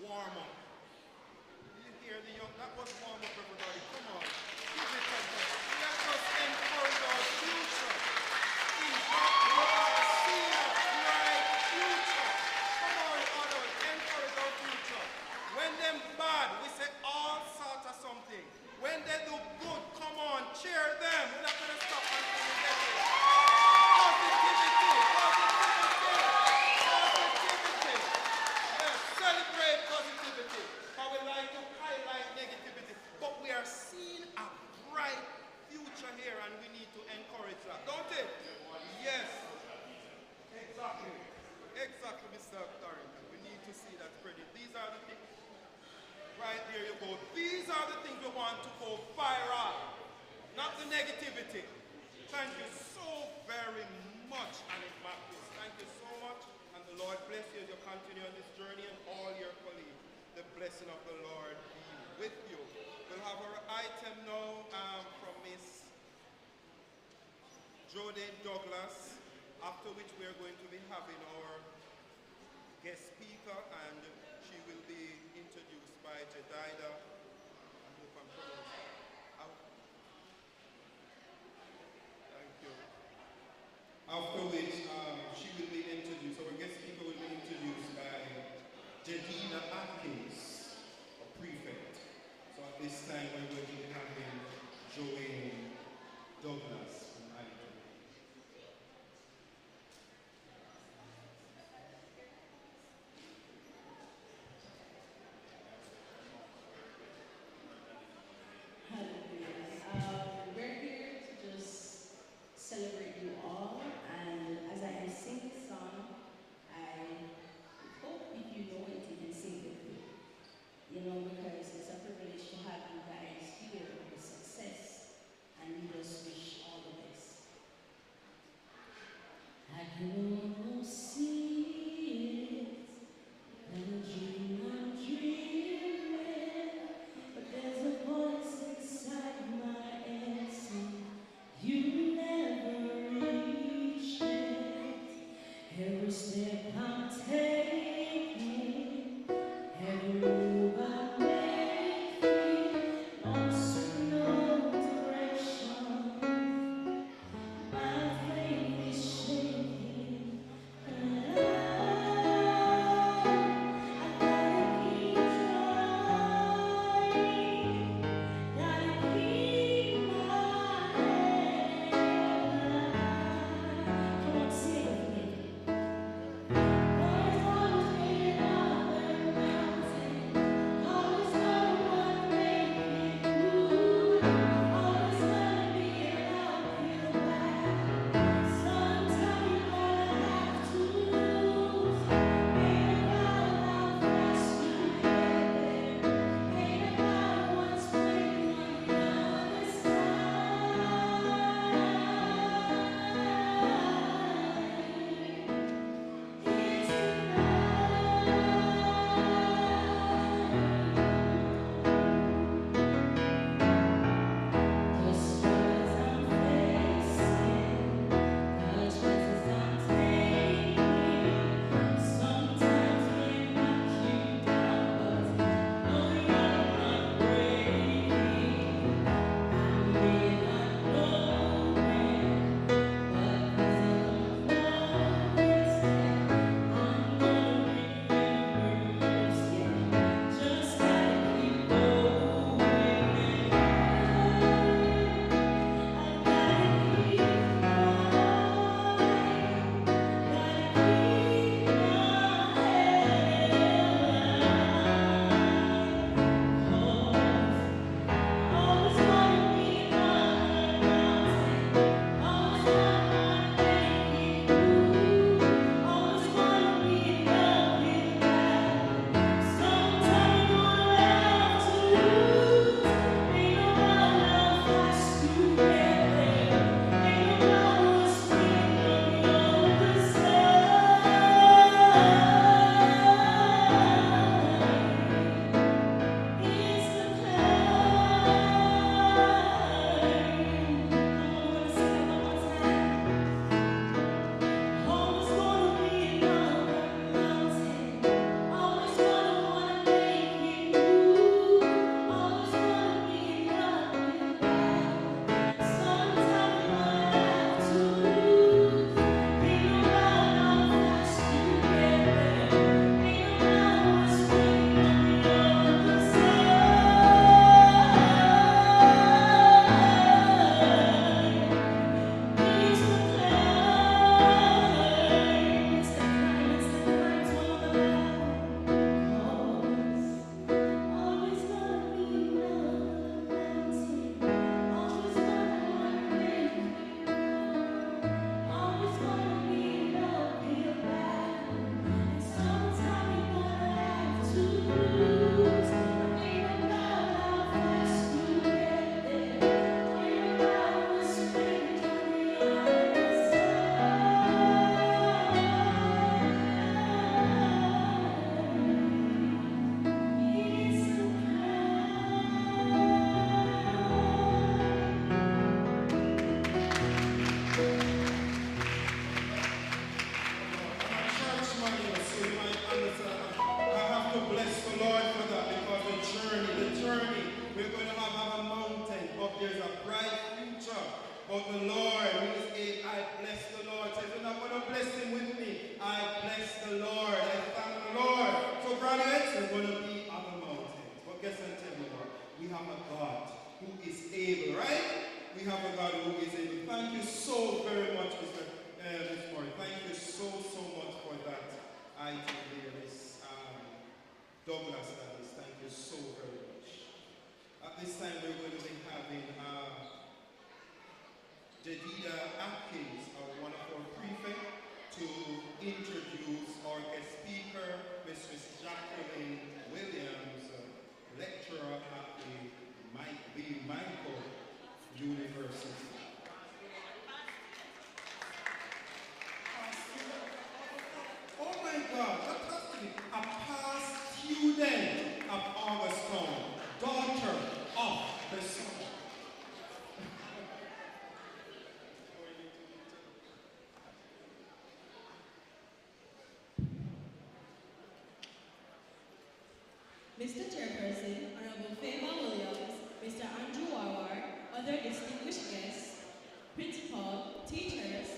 warm up. You hear the young, that was warm up, everybody. Come on. Give it a go. Let us encourage our future. In fact, we are seeing a bright future. Come on, adults, encourage our future. When them bad, we say all sorts of something. When they do good, come on, cheer them. We're not going to stop until we get it. Positivity, positivity, positivity. Yes, celebrate positivity. How we like to highlight negativity. But we are seeing a bright future here and we need to encourage that, don't it? Yes. Exactly. Exactly, Mr. Darrington. We need to see that credit. These are the things. Right there you go. These are the things we want to go viral, not the negativity. Thank you so very much, Annie Baptist. Thank you so much, and the Lord bless you as you continue on this journey and all your colleagues. The blessing of the Lord be with you. We'll have our item now from Miss Jodie Douglas, after which we are going to be having our guest speaker, and she will be introduced by Jedida. I hope I'm pronouncing. Thank you. After which she will be introduced, our guest speaker will be introduced by Jedida Atkins, a prefect. So at this time we're going to be having Joanne Douglas from Idaho. We're here to just celebrate you all, and as I sing this song, I hope if you know it, you can sing with me. You know, because it's a privilege to have you guys here with success, and we just wish all the best. I can almost see it, and a dream I'm dreaming, but there's a voice inside my head saying, you never reach it. Every step I'm taking, every move I make, lost in no direction. My faith is shaking, and I gotta keep trying, gotta keep my head high. Come on, sing it with me. There's always been a bless the Lord for that because the journey, we're going to have a mountain, but there's a bright future. But the Lord, I bless the Lord. So if you're not going to bless him with me, I bless the Lord. I thank the Lord. So graduates, we're going to be on the mountains. But guess and tell me what? We have a God who is able, right? We have a God who is able. Thank you so very much, Mr. Miss Moore. Thank you so much for that item there, Miss Douglas. Thank you so very much. At this time, we're going to be having Jedida Atkins, one of our prefects, to introduce our guest speaker, Mrs. Jacqueline Williams, lecturer at the Michael University. Oh my God, fantastic. A past student of Augustine, daughter of the sun. Mr. Chairperson, Honorable Faber Williams, Mr. Andrew Warwar, other distinguished guests, principal, teachers,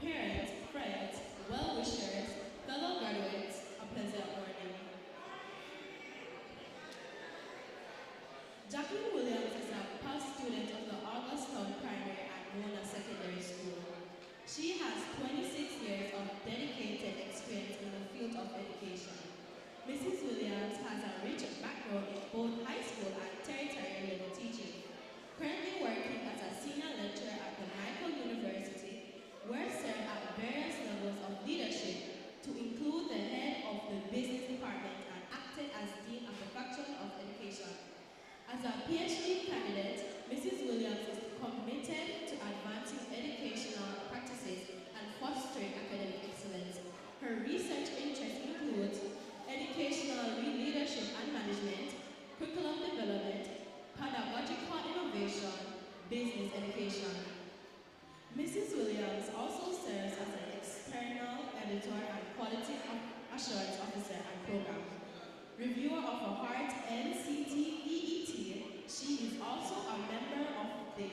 parents, friends, well-wishers, fellow graduates, a pleasant morning. Jacqueline Williams is a past student of the Augustine Primary and Mona Secondary School. She has 26 years of dedicated experience in the field of education. Mrs. Williams has a rich background in both high school and tertiary level teaching. Currently working as a senior lecturer at the Michael University, where served at various levels of leadership to include the head of the business department and acted as Dean of the Faculty of Education. As a PhD candidate, Mrs. Williams is committed to advancing educational practices and fostering academic excellence. Her research interests include educational leadership and management, curriculum development, pedagogical innovation, business education. Mrs. Williams also serves as an external editor and quality assurance officer and program reviewer of a Heart NCT-EET. She is also a member of the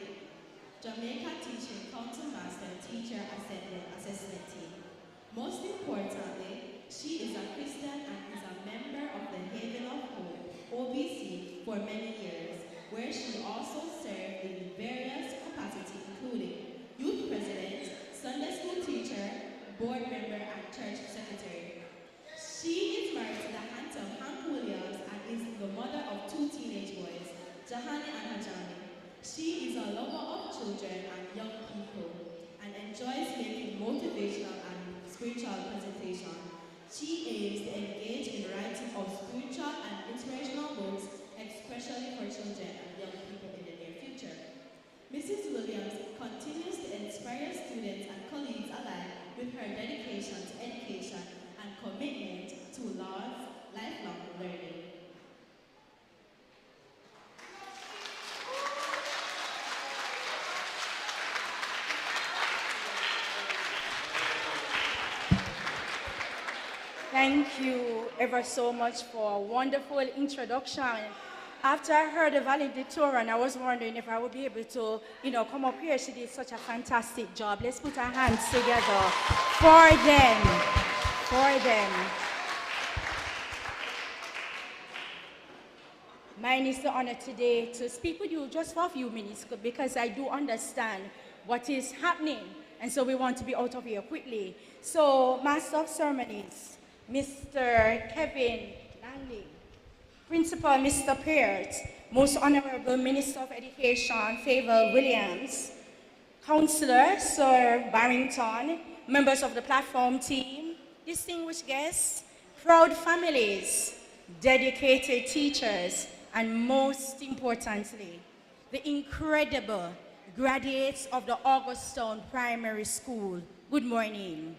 Jamaica Teaching Council Master Teacher Assessment Team. Most importantly, she is a Christian and is a member of the Haven of Hope, OBC, for many years, where she also served in various capacities, including youth president, Sunday school teacher, board member, and church secretary. She is married to the handsome Hank Williams and is the mother of 2 teenage boys, Jahani and Hajani. She is a lover of children and young people and enjoys making motivational and spiritual presentation. She aims to engage in writing of spiritual and inspirational books, especially for children and young people in the near future. Mrs. Williams continues to inspire students and colleagues alike with her dedication to education and commitment to lifelong learning. Thank you ever so much for a wonderful introduction. After I heard the valedictorian, I was wondering if I would be able to, come up here. She did such a fantastic job. Let's put our hands together for them. Mine is the honor today to speak with you just for a few minutes because I do understand what is happening. And so we want to be out of here quickly. So, Master of Ceremonies, Mr. Kevin Langley, Principal Mr. Peart, Most Honorable Minister of Education, Faber Williams, Councillor Sir Barrington, members of the platform team, distinguished guests, proud families, dedicated teachers, and most importantly, the incredible graduates of the Augustine Primary School. Good morning.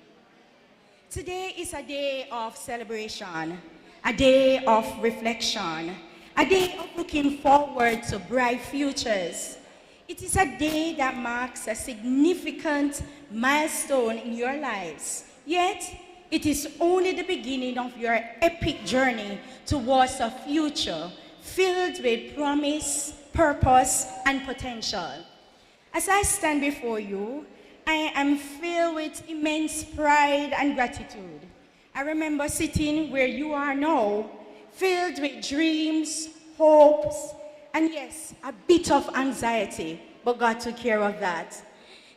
Today is a day of celebration, a day of reflection, a day of looking forward to bright futures. It is a day that marks a significant milestone in your lives, yet It is only the beginning of your epic journey towards a future filled with promise, purpose, and potential. As I stand before you, I am filled with immense pride and gratitude. I remember sitting where you are now, filled with dreams, hopes, and yes, a bit of anxiety, but God took care of that.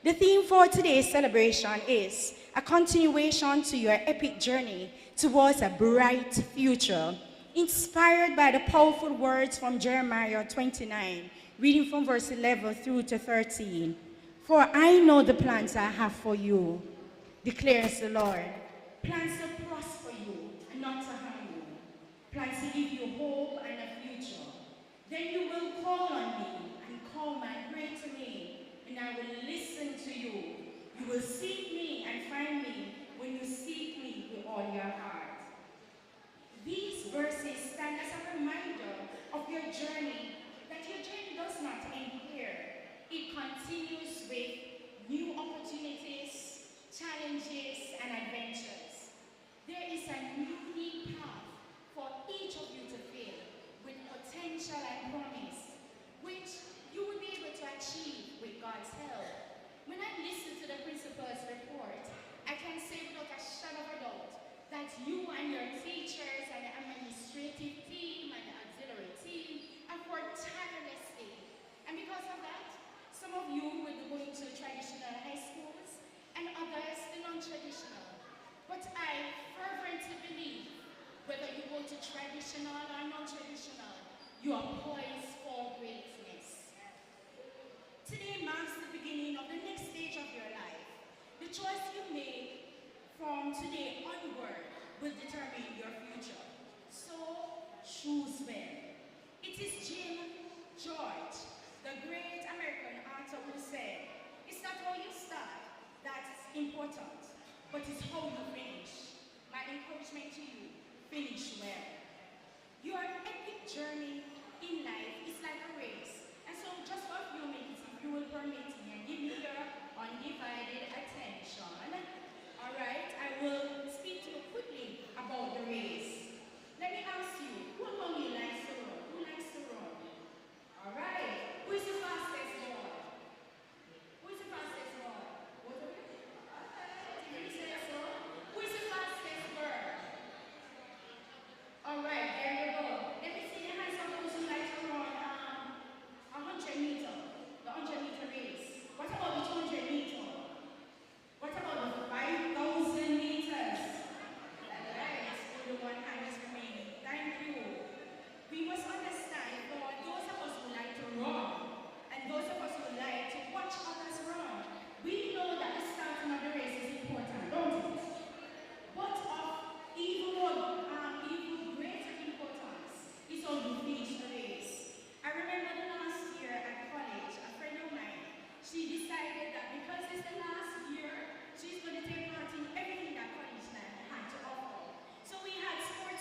The theme for today's celebration is a continuation to your epic journey towards a bright future, inspired by the powerful words from Jeremiah 29, reading from verse 11 through to 13. For I know the plans I have for you, declares the Lord. Plans to prosper you and not to harm you. Plans to give you hope and a future. Then you will call on me and call my prayer to me, and I will listen to you. You will seek me and find me when you seek me with all your heart. These verses stand as a reminder of your journey, that your journey does not end here. It continues with new opportunities, challenges, and adventures. There is a unique path for each of you to fill with potential and promise, which you will be able to achieve with God's help. When I listen to the principal's report, I can say without a shadow of a doubt that you and your teachers and the administrative team and the auxiliary team have worked tirelessly. And because of that, some of you will be going to traditional high schools and others the non-traditional. But I fervently believe whether you go to traditional or non-traditional, you are poised for greatness. Today marks the beginning of the next stage of your life. The choice you make from today onward will determine your future. So, choose well. It is Jim George, the great American author, who said, it's not how you start that's important, but it's how you finish. My encouragement to you, finish well. Your epic journey in life is like a race. And so just for a few minutes, if you will permit me and give me your undivided attention, all right, I will speak to you quickly about the race. Let me ask you, who among you likes to run? Who likes to run? All right, who is the fastest boy? Who is the fastest boy? Both of you? Did you say so? Who is the fastest girl? All right, there you go. Let me see the hands of those who like to run 100 meter, the 100-meter race. What about the 200 meter? What about the 5,000 meters? All right, only one hand is remaining. Thank you. We must understand for those of us who like to run and those of us who like to watch others run, we know that the starting of the race is important, don't it? But of even greater importance is how you finish the race. I remember the last year at college, a friend of mine, she decided that because it's the last year, she's going to take part in everything that college life had to offer. So we had sports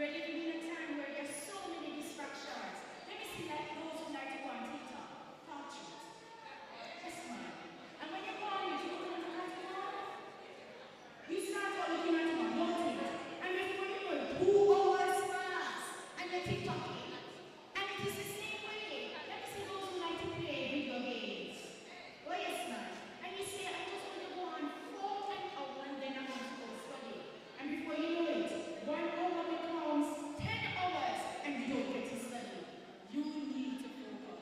We're living in a time where there's so many distractions. Let me see like those who like to go on TikTok, talk truth. Yes, man. And when you go on it, you look at it all. You start out looking at it, nothing. And before you know it, 2 hours pass. And you're TikToking. And it is the same way. Let me see those who like to play video games. Oh, yes, man. And you say, I just want to go on for an hour and then I'm going to go study. And before you know it, 1 hour becomes 10 hours and you don't get to study. You need to focus.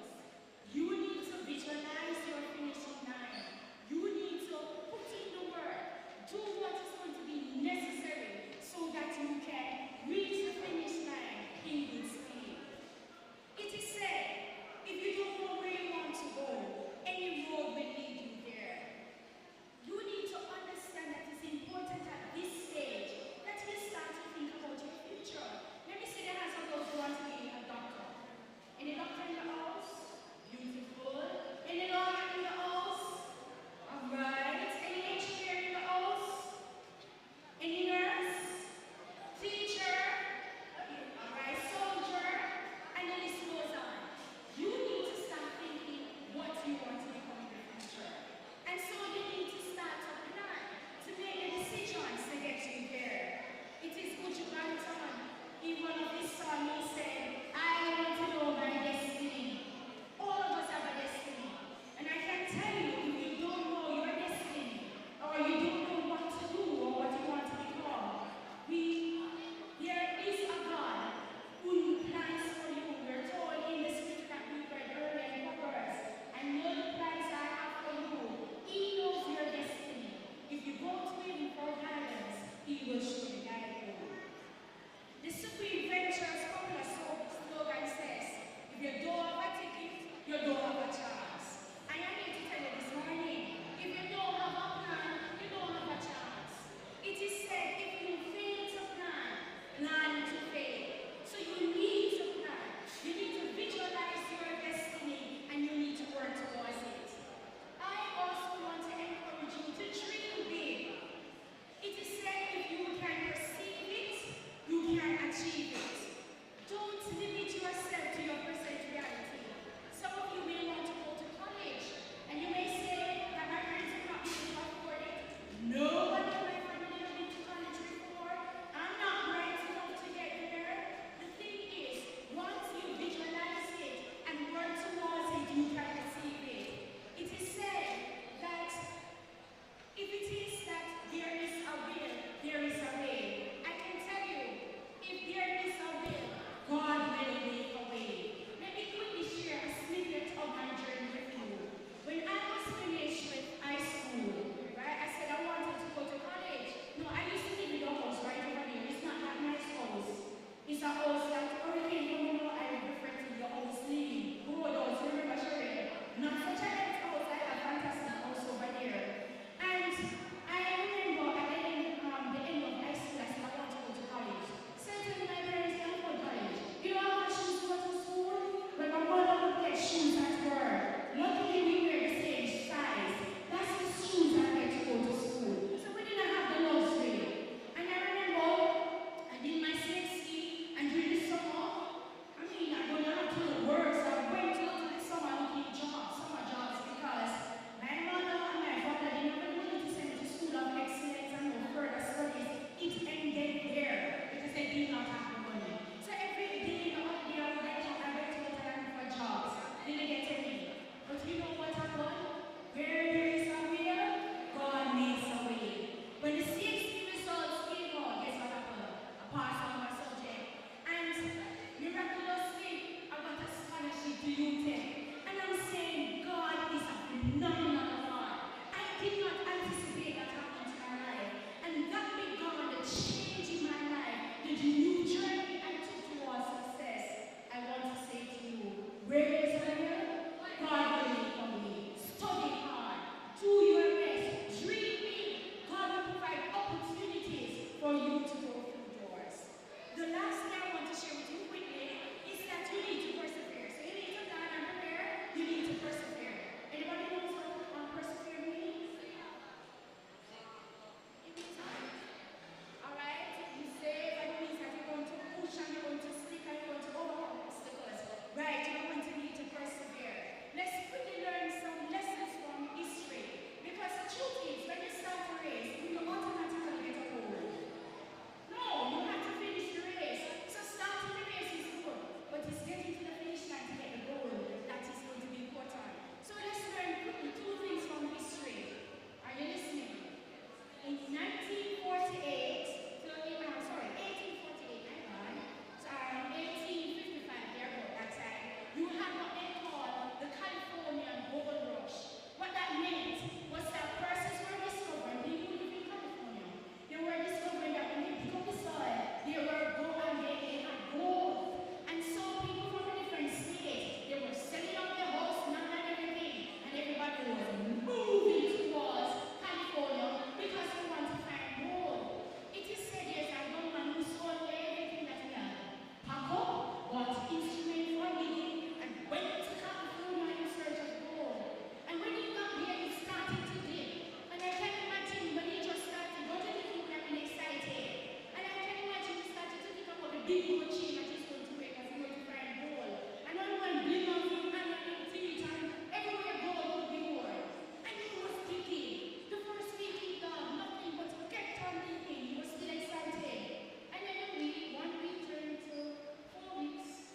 big gold chain that he's going to make because he's going to find gold. And everyone bling on him and on him teeth and everywhere gold would be gold. And he was kicking. The first week he done nothing but kept on kicking. He was still excited. And then one week turned to 4 weeks.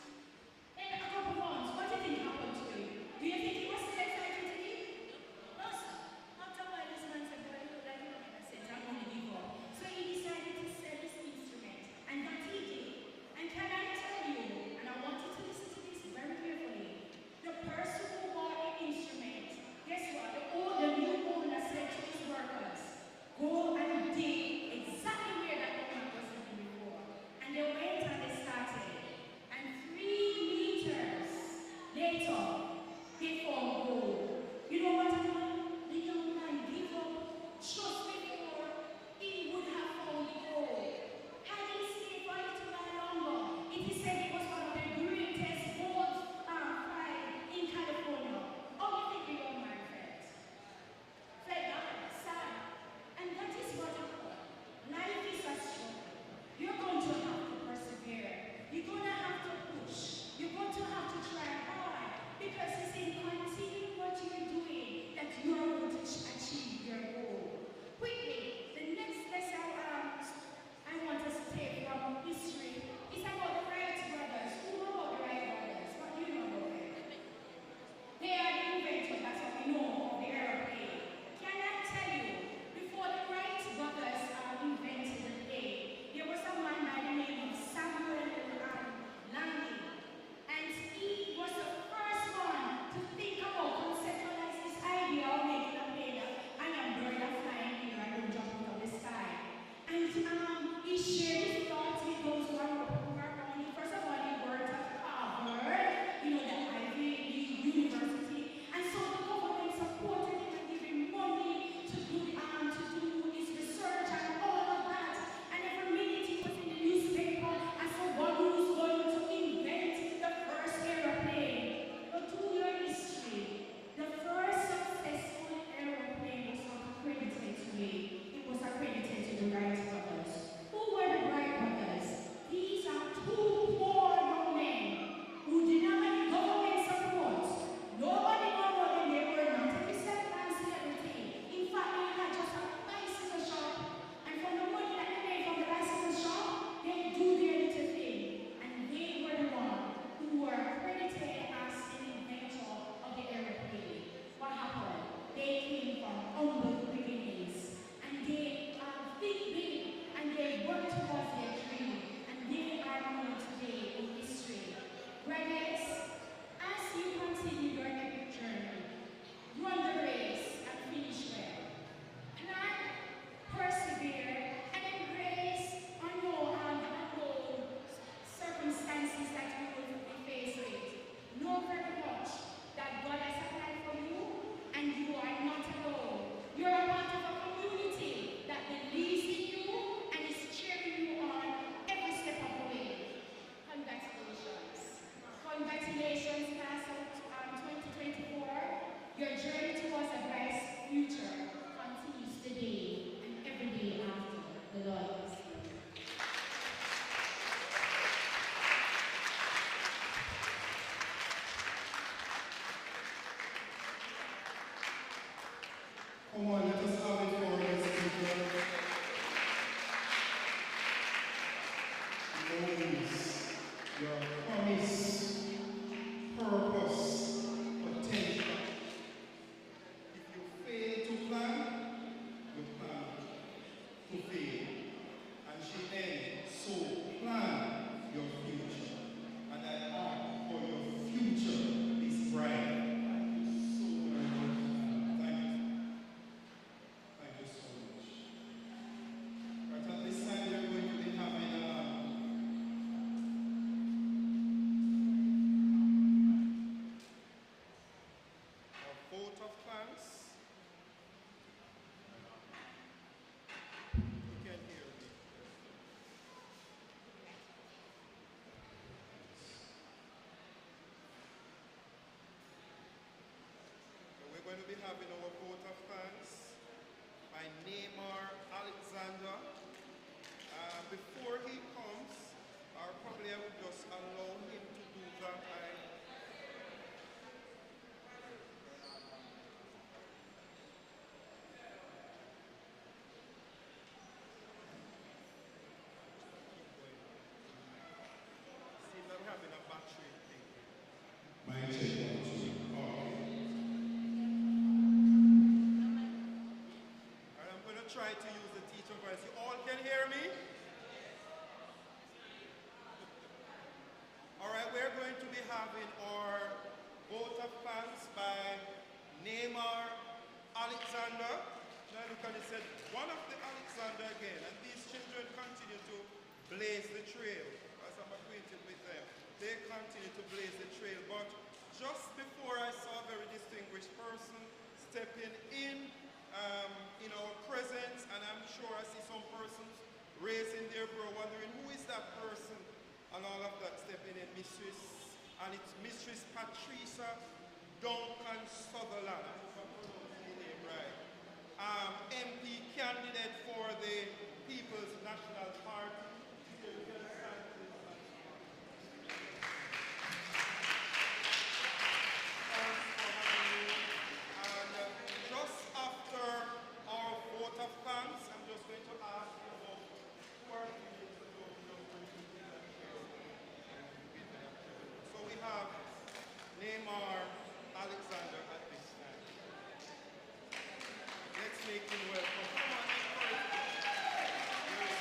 Then a couple months, what did it happen to him? Do you think he was still excited to eat? No, sir. After a while, this man said, well, I know that you don't make sense. I'm going to give up. So he decided to sell his instrument. And that he did. And can I tell you, and I want you to listen to this very carefully, the person who bought the instrument, guess what? The new owner said to his workers, go and dig exactly where that woman was living before. And they went and they started. And 3 meters later, they found gold. You know what happened? The young man gave up just before he would have found the gold. Had he stayed for a little while longer, it is said it was one of the greatest gold find in California. How do you think the young man felt? Felt bad, sad. And that is what happened. Life is a struggle. You're going to have to persevere. You're going to have to push. You're going to have to try hard. Because it's in continuing what you're doing that you're going to achieve your goal. Quickly, the next lesson I want us to take from history is about the Wright brothers. Who know about the Wright brothers? What do you know about them? They are the inventors, that's what we know of the aeroplane. Can I tell you, before the Wright brothers invented the plane, there was a man by the name of Samuel Langley. And he was the first one to think about, conceptualize this idea of making a plane that I am bird of flying here, I don't jump out of the sky. And he shared his thoughts with those who are around him. First of all, he worked at Harvard, the Ivy League University. And so the government supported him and gave him money to do his research and all of that. And every minute he was in the newspaper as someone who's going to invent the first aeroplane. But to your history, the first successful aeroplane was not accredited to me. It was accredited to the Wright brothers. Who were the Wright brothers? These are 2 poor young men who did not have any government support. Nobody knew them. They were not a second celebrity. In fact, they had just a bicycle shop. And from the money that they made from the bicycle shop, they do their little thing. And they were the ones who were accredited as an inventor of the aeroplane. What happened? They came from humble beginnings. And they think big. And they work towards their dream. And they are known today in history. Graduates, as you continue your epic journey, run the race and finish well. Plan, persevere, and embrace unknown circumstances that you will be faced with. Know very much that God has a plan for you, and you are not alone. You're a part of a community that believes in you and is cheering you on every step of the way. Congratulations. Congratulations, class of 2024. Your journey towards a bright future continues today and every day after. The Lord bless you. Come on, let us have it for us, people. Knows your promise, purpose, potential. If you fail to plan to fail. And she ends, so plan your future. And I ask for your future is bright. So thank you. Thank you so much. Right at this time, we are going to be having a vote of thanks. You can hear me. So we're going to be having our vote of thanks by Neymar Alexander. Before he comes, our voice. You all can hear me? All right, we're going to be having our vote of thanks by Neymar Alexander. Now look at it, said one of the Alexander again, and these children continue to blaze the trail. As I'm acquainted with them, they continue to blaze the trail. But just before I saw a very distinguished person stepping in our presence, and I'm sure I see some persons raising their brow, wondering who is that person, and all of that stepping in, and it's Mistress Patricia Duncan Sutherland. I hope I'm pronouncing the name right. MP candidate for the People's National Party. Just after our vote of thanks, I'm just going to ask you about who are so we have Neymar Alexander at this time. Let's make him welcome. Come on, encourage him. Very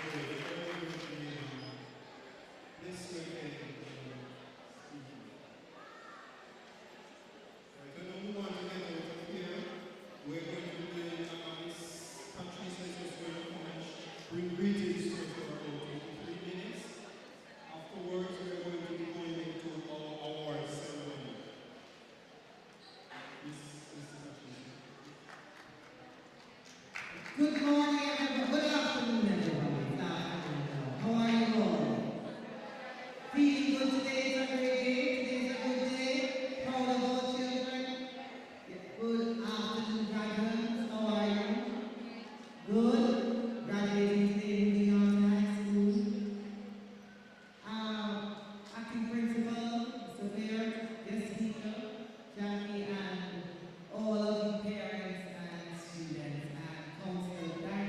good. Bring greetings to us for about 3 minutes. Afterwards, we're going to be going into our award ceremony. Good morning, everybody. Good afternoon, everybody. Good afternoon. How are you all? Feeling good today? Is a great day. Today's a good day. Proud of our children. Yeah. Good afternoon, graduates. How are you? Good. Graduating today, moving on to high school. Acting principal, Sophia, guest speaker, Jackie, and all of you parents and students and council directors.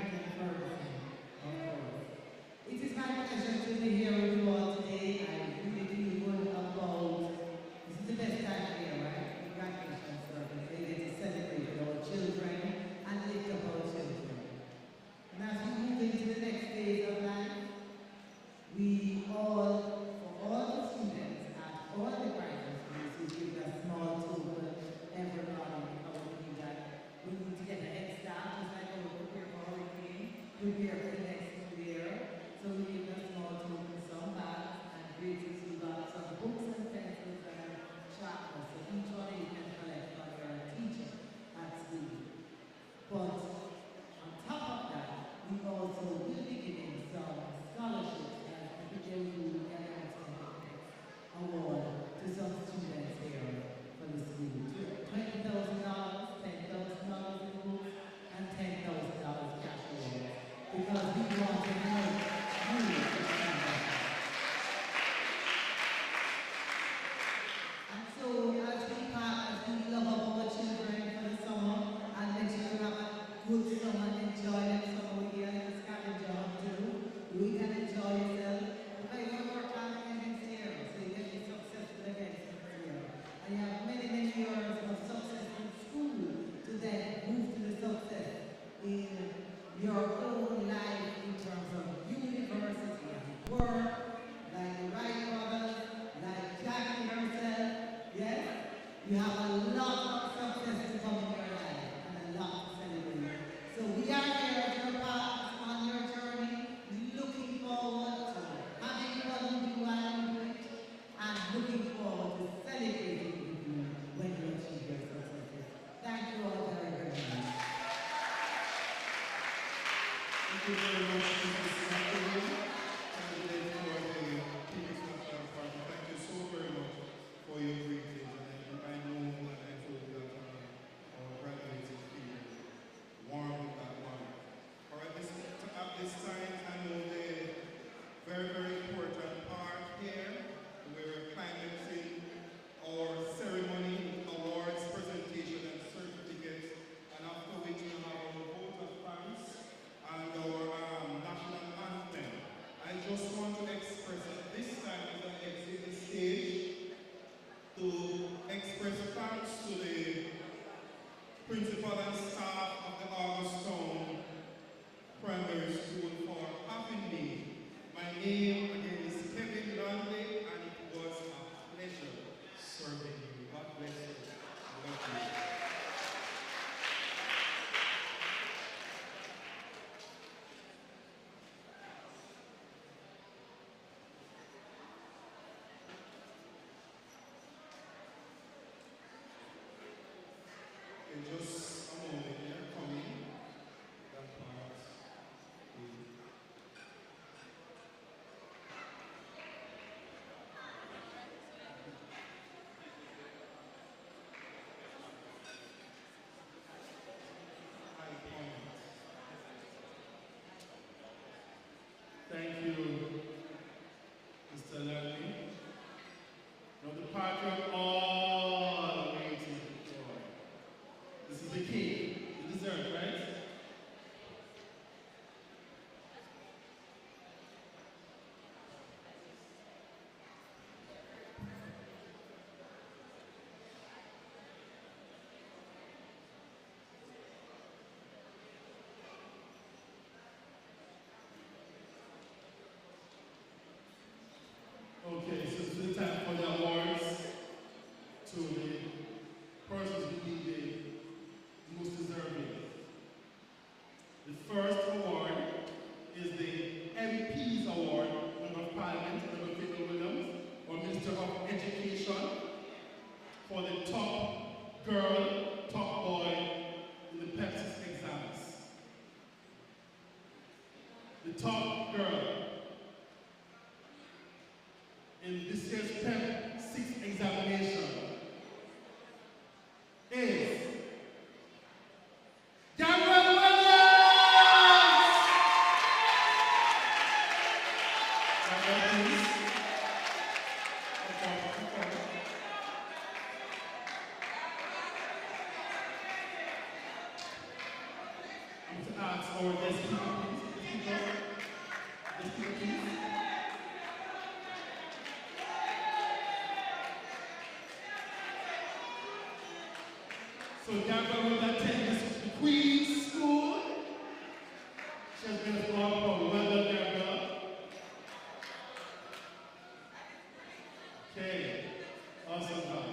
certification for the top girl, top boy in the Pepsi exams. The top girl in this year's Pep 6 examination is Gabriel Williams! Gabriel, please. I'm going to ask our guest speaker, please. So Gabriel will attend the Queen's School. She has been a for well done, Gabriel. Okay, awesome job.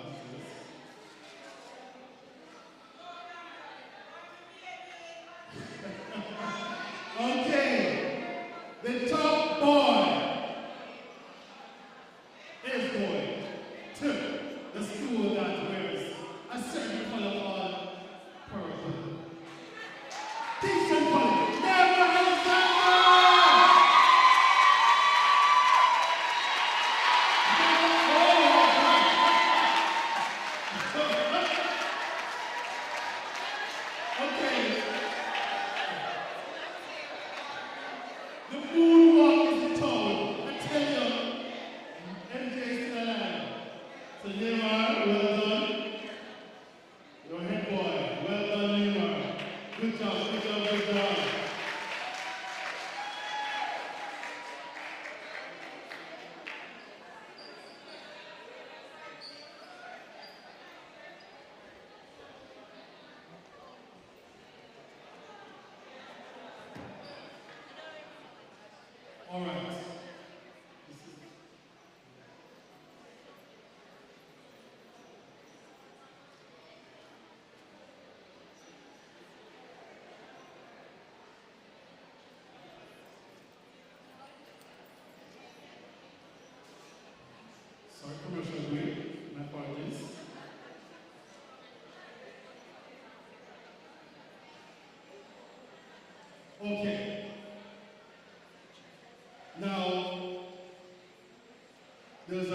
Okay, the top boy is going to the school that wears a certain color called purple. Kingston College, never Alexander! Okay. The moonwalk is told. I tell you, MJ is still alive. So Neymar, well done. Your head boy, well done, Neymar. Good job, good job, good job. All right. Sorry, commercial break. My apologies. Okay. Now, there's a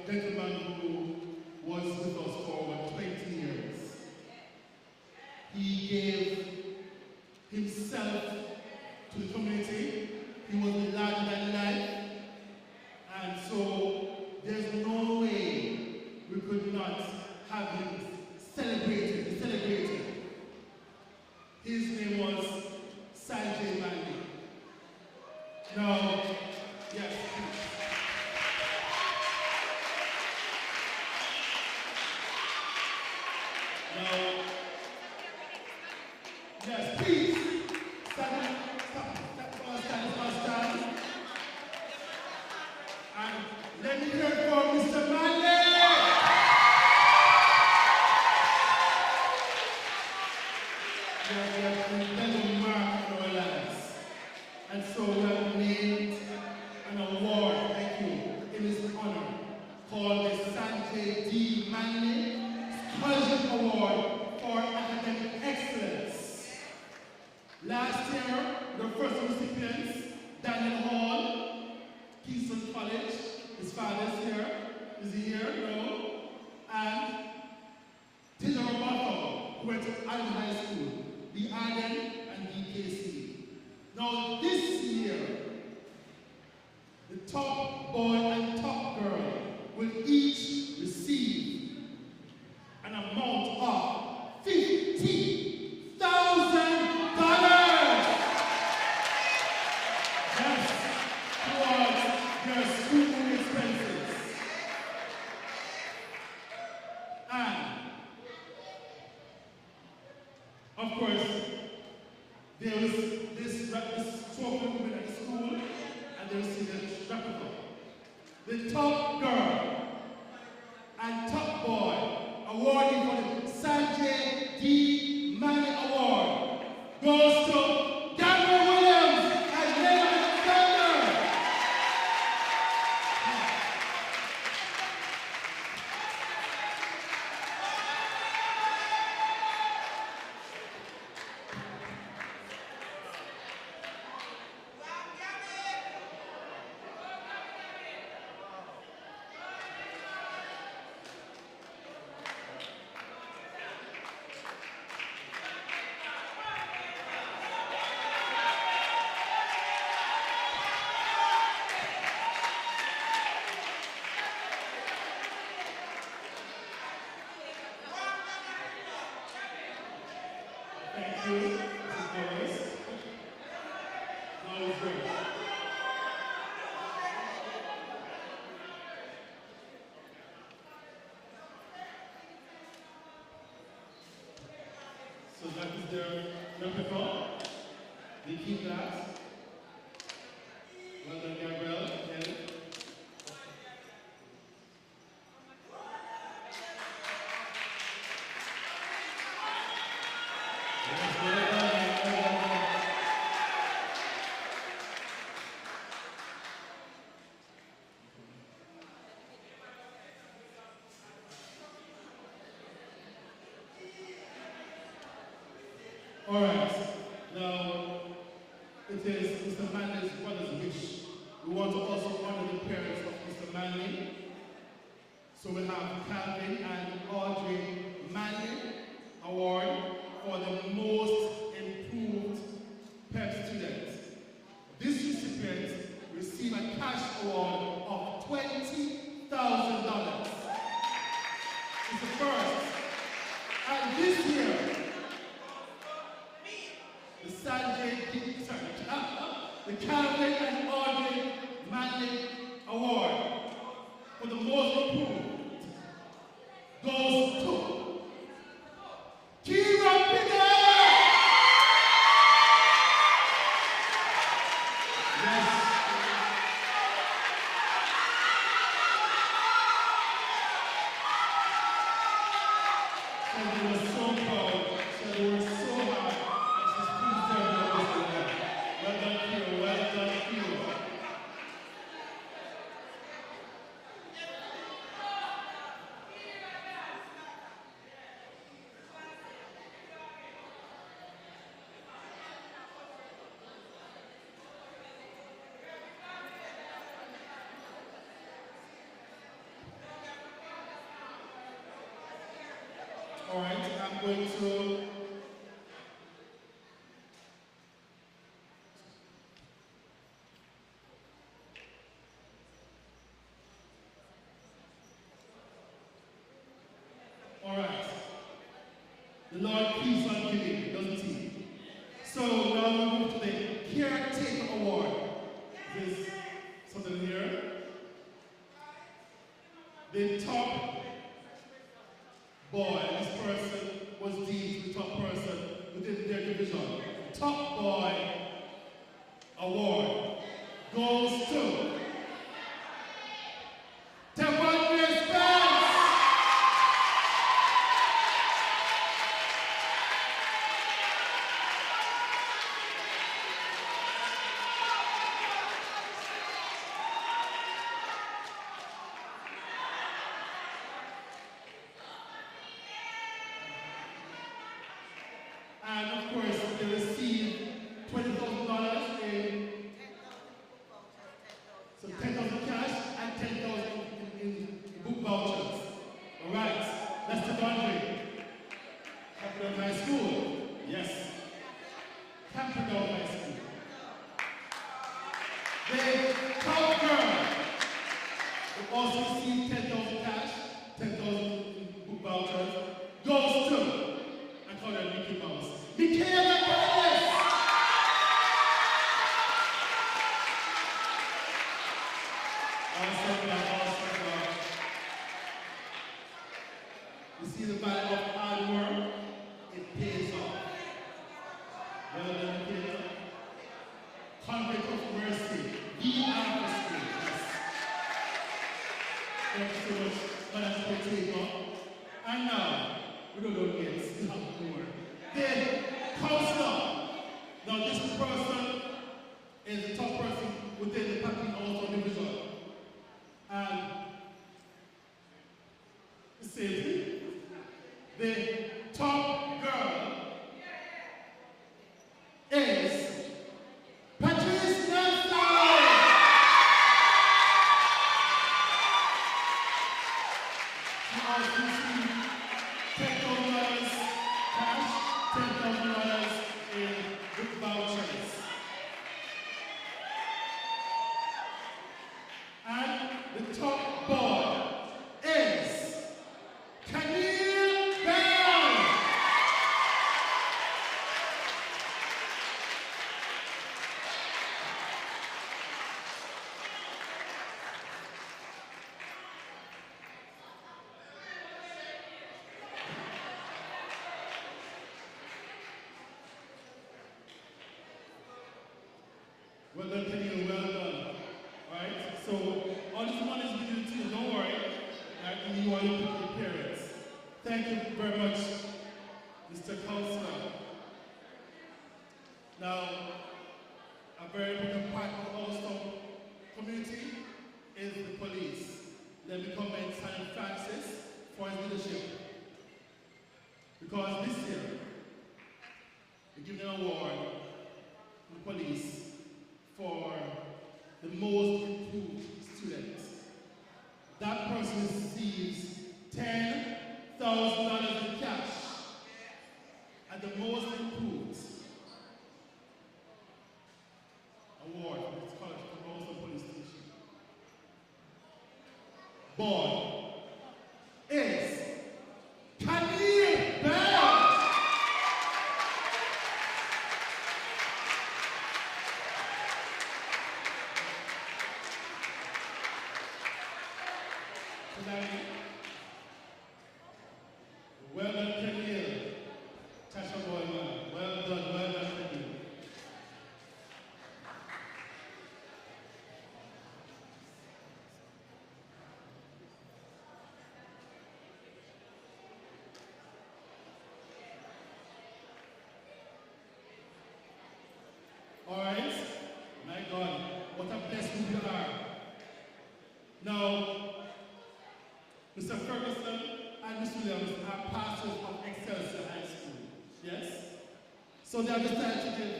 gentleman who was with us for over 20 years. He gave himself to the community. He was larger than life. And so, there's no way we could not have him celebrated. His name was Sanjay Mandi. Now, yes, please. Now, yes, please. Stand. And let me hear it for Mr. Mandi. We have never marked our lives. And so we have made an award, thank you, in his honor, called the Sanjay D. Mandi Scholarship Award for Academic Excellence. Last year, the first recipients, Daniel Hall, Kingston College, his father's here. Is he here? No. And Tina Roboto, who went to Allen High School, the Arden and DKC. Now this year, the top boy and top girl will each receive an amount of $50,000. Yes, towards their school expenses. And, of course, there was this trophy woman at the school, and there was the replica. The top girl and top boy awarding for the Sanjay D. Mandi Award goes to Gabriel Williams and Leonard Thunder. you, Mrs. Morris. That was great. So that is their repertoire. They keep that. Well done, Gabrielle. Kelly. Yes, well done, well done. All right. Now, it is Mr. Manley's brother's wish. We want to also honor the parents of Mr. Manley. So we have Calvin and Audrey Manley Award for the most improved PEP student. This recipient received a cash award of $20,000. It's the first. And this year, the the Calvin and Audrey Manley Award for the most improved goes to Kira Pickett! Yes. So they were so proud, so they were so hard, and she's pleased to have this award. Well done, Kira, well done, Kira. All right, I'm going to all right. The Lord keeps on giving, doesn't he? So now we move to the Caretaker Award. There's something here. The top boy, this person was deemed the top person within their division. Top Boy Award goes to Tewandris Spence! And of course, they received $20,000 in so 10,000 cash and 10,000 in book vouchers. All right, that's the Andre. Camperdown High School. Yes. Camperdown High School. The top girl who also received 10,000 cash, 10,000 in book vouchers, goes to, I call her Mickey Mouse, Michaela Pettis! Awesome job, awesome job. You see the value of hard work? It pays off. Well done, Michaela. Convict of Mercy, VR for School. Yes. Thank you so much, Madam Caretaker. And now, we don't know yet, still have more. Then, counselor. Now, this person is the top person within the packing also division. And it says the top girl is Patrice Nelson. She also received $10,000 cash, $10,000 in book vouchers. And the top boy is Camille Bell. the money is with you too, don't worry. And you are your parents. Thank you very much, Mr. Counselor. Now, a very important part of our Stone community is the police. Let me commend Simon Francis for his leadership. Because this year, we give an award to the police for the most improved students. That person receives $10,000 in cash at the most improved award from this college, from Boston Police Station. Boy is Camille Bell. Well done, Camille. Tasha Boyman. Well done, Camille. All right. My God, what a blessed group you are. Now, Mr. Ferguson and Ms. Williams are pastors of Excelsior High School. Yes? So they have decided to give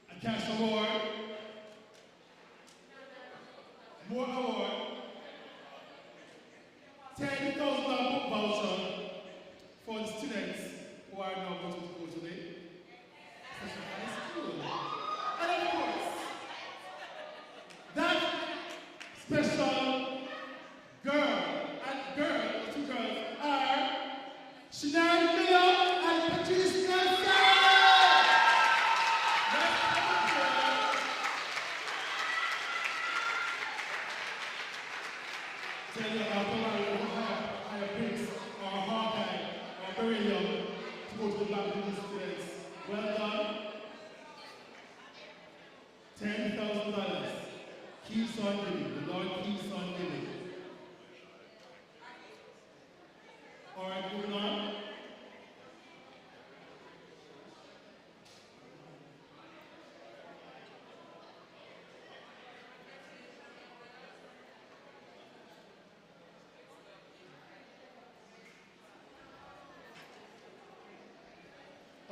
a cash award, more award, $10,000 book voucher for the students who are now going to school today. Excelsior High School. And of course, that special girl and two girls are Shania Miller and Patrice Nelson. Tell you how to hire Prince or Hawkeye or Beryllium to go to the back with these students. Well done. $10,000. Keeps on giving. The Lord keeps on giving. All right, moving on.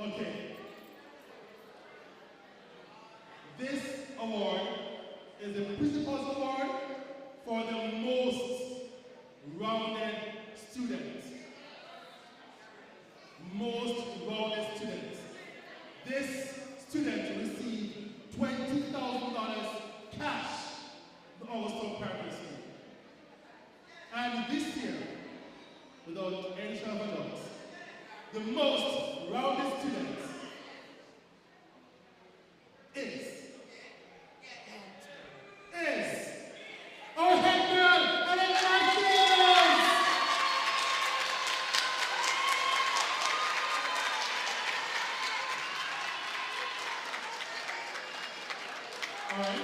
Okay. This award is the Principal's Award for the most rounded student. Most rounded student. This student received $20,000 cash from Augustine Primary School. And this year, without any shadow of a doubt, the most rounded student is our head girl, Ellen Martinez! All right,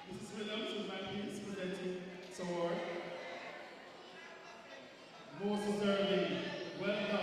Mrs. Williams, who's my please, presenting this award. Most deserving, well done.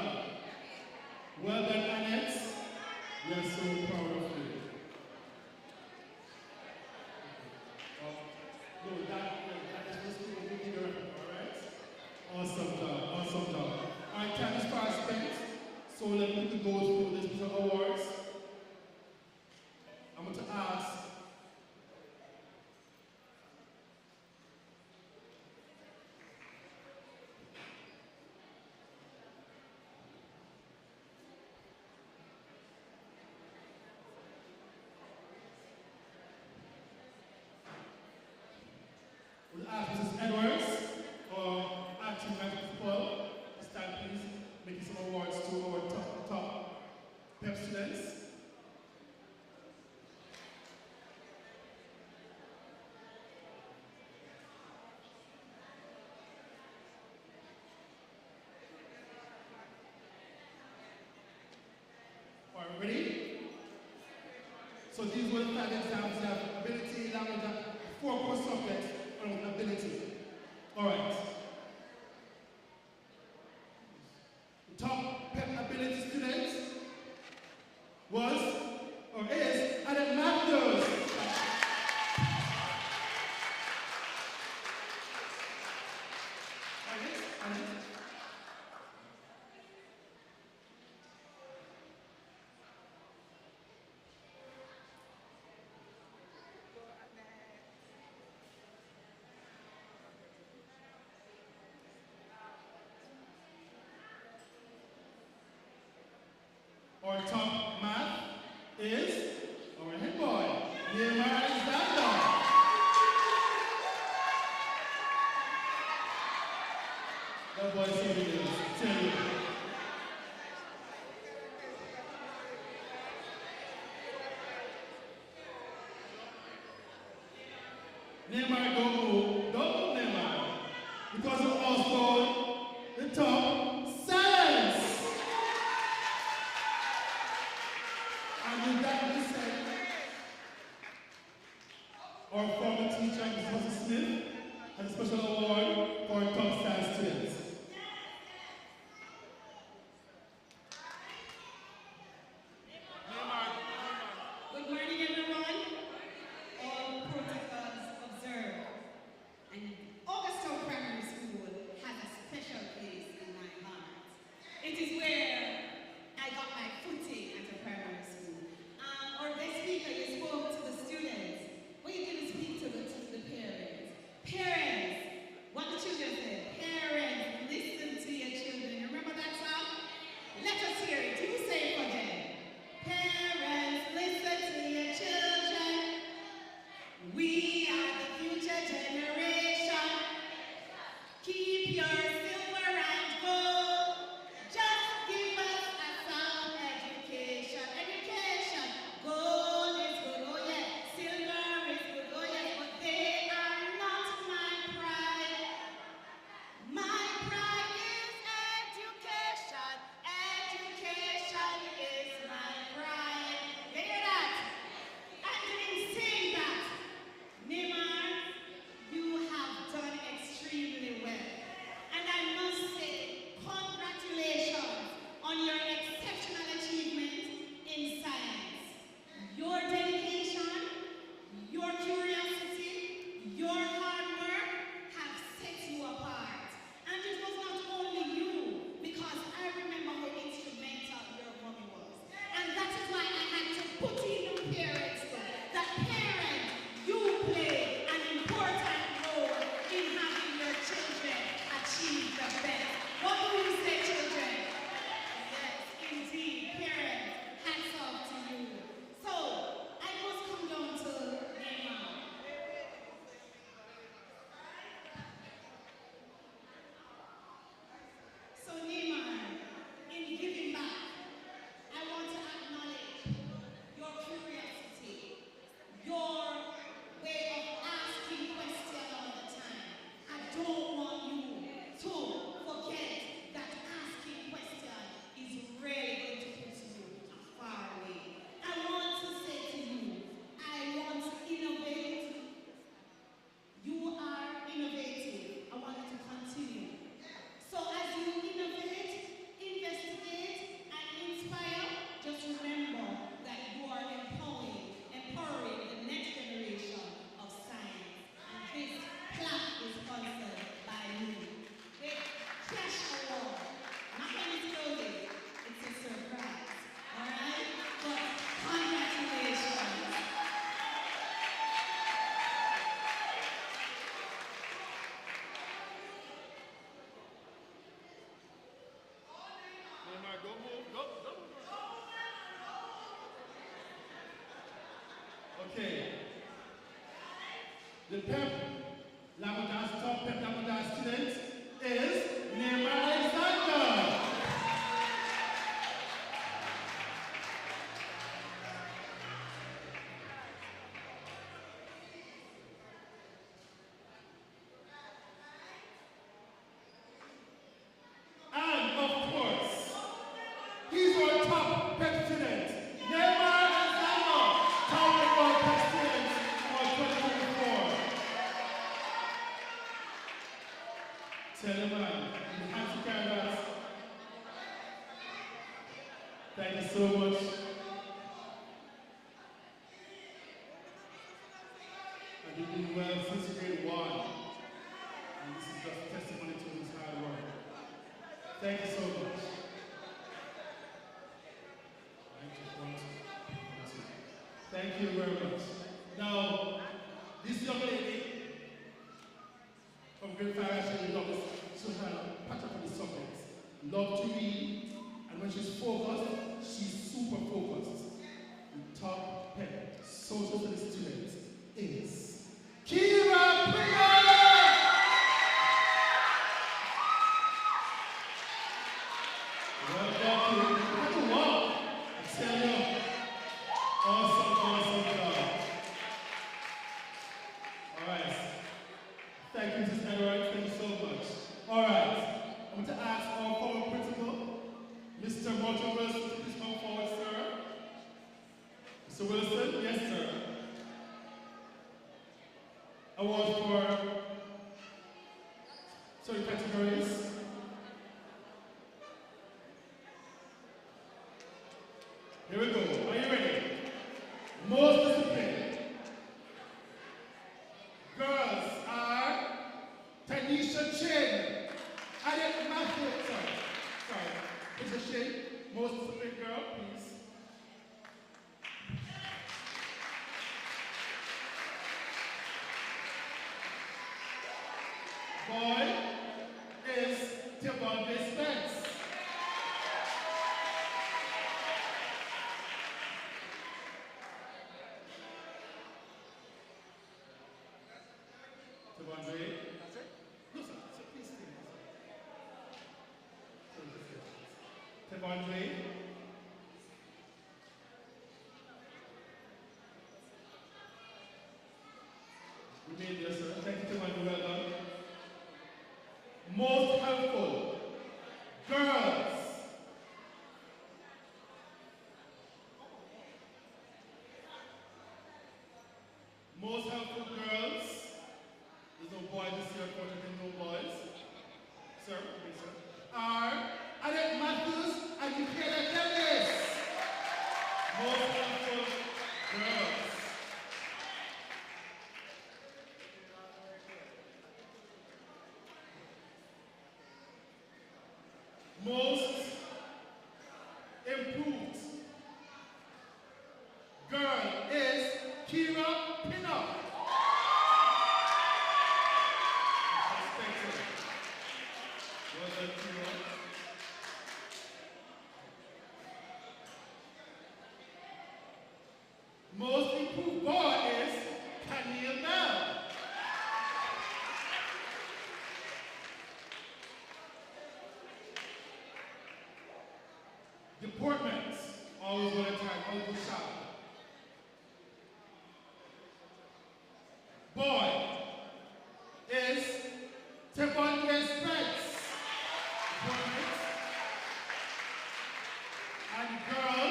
these were the 5 exams. You have ability, language, and 4 core subjects on ability. All right. The top PEP ability student was, or is, Adam Matthews. Our top math is our head boy, Nehemiah Zander. That boy said it is. Tell you. Nehemiah, don't move. Don't move, Nehemiah. Because of also the top science. And with that being said, our former teacher, Mr. Smith, has a special award for our top science students. Good morning, everyone. All protocols observed. And Augustown Primary School has a special place in my heart. It is where I got my footing at a primary school. Or this speaker, you spoke to the students, but you didn't speak to the parents. Parents, what the children said. Parents, listen to your children. You remember that song? Let us hear it. You say it for them. Parents, listen to your children. We are the future generation. Keep your silver and gold. Just give us a sound education. Education. Gold is good, oh yes. Silver is good, oh yes. But they are not my pride. My pride is education. Education is my pride. Hear that? And in saying that, Neymar, you have done extremely well. And I must say, congratulations on your exceptional achievement in science. Your dedication, your curiosity, your hard work have set you apart. And it was not only you, because I remember how instrumental your mommy was. And that is why I had to put in the parents that parents, you play an important role in having your children achieve the best. What do you say, children? Yes, indeed, parents, hats off to you. So, I must come down to Neymar. So, Neymar, in giving back, I want to acknowledge your curiosity, your way of asking questions all the time. I don't want you to forget that asking questions is really going to put you far away. I want to say to you, I want to innovate. You are innovative. I want you to continue. So as you innovate, investigate, and inspire, just remember that you are empowering the next generation of science. And this plaque is sponsored by me. With cash award. Not many clothing. It's a surprise. Alright? But congratulations. Nehemiah, go move. Go. Okay. The PEP Lamadas, top PEP Lamadas student is Nehemiah Zander. And of course, he's our top PEP student, Nehemiah Zander, top You've been doing well since grade 1. And this is just testimony to his hard work. Thank you so much. Thank you very much. Now, this young lady from grade 5 actually loves to have patch up on the subjects. Love to read, and when she's focused, she's super focused. The top head social studies student is Kira Priya! Welcome to walk. I tell you, awesome job. All right. Thank you, Mrs. Edward. Thank you so much. All right. I'm going to ask our former principal, Mr. Roger Wilson, to please come forward, sir. Mr. Wilson, yes, sir. Award for categories. Here we go. Are you ready? Most disciplined. Girls are Tanisha Chin. I didn't Matthew. Sorry. Tanisha Chin. Most disciplined girl, please. Boy is Tivonde Spence. Tivonde. That's it? No, sir. Please stay. Tivonde. Remain there, sir. Thank you, Tivonde. Well done. Most helpful. Girls. Most helpful girls. There's no boys this year, unfortunately, no boys. Sir, please, sir. Are Annette Matthews and Michaela Dennis. Most helpful girls. Most improved girl is Kira Pinnock. Well done, Kira. Most improved boy is Kaniel Bell. Deportment, always one at time, always good shot. Boy is Tivonde Spence. Deportment. And girl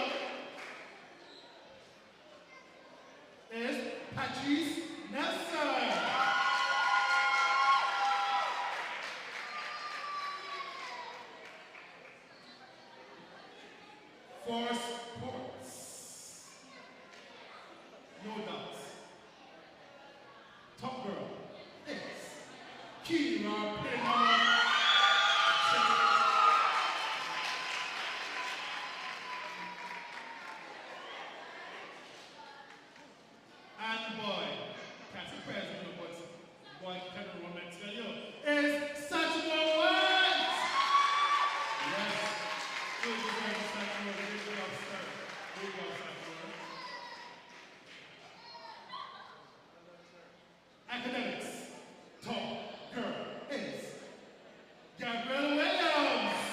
is Patrice Nelson. For sports, no doubt, top girl is Kira Pinnock. And boy, can't say president, but boy, can't remember to tell you, is Satchmo White. Yes. Good job, Satchmo. Good job, sir. Good job, Satchmo. Academics, top girl is Gabrielle Williams.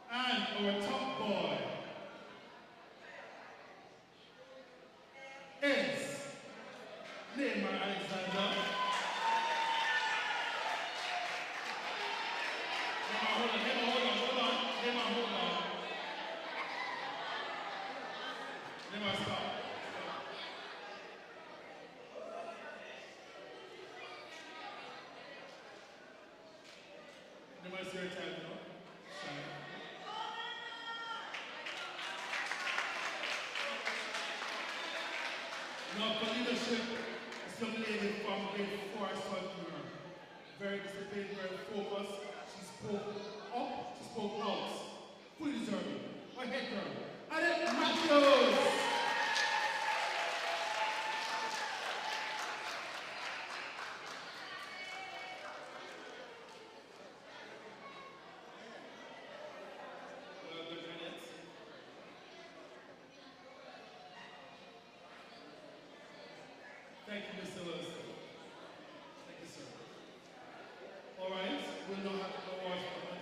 And our top boy is Neymar Alexander. Neymar, hold on. Neymar, stop. Neymar, it's your time now. Sorry. Now, for leadership, this young lady from grade 4 Sunmere. Very disciplined, very focused. She spoke up, she spoke out. Fully deserving. Go ahead, girl. Annette Matthews! Thank you, Mr. Wilson. Thank you, sir. All right, we'll now have the awards for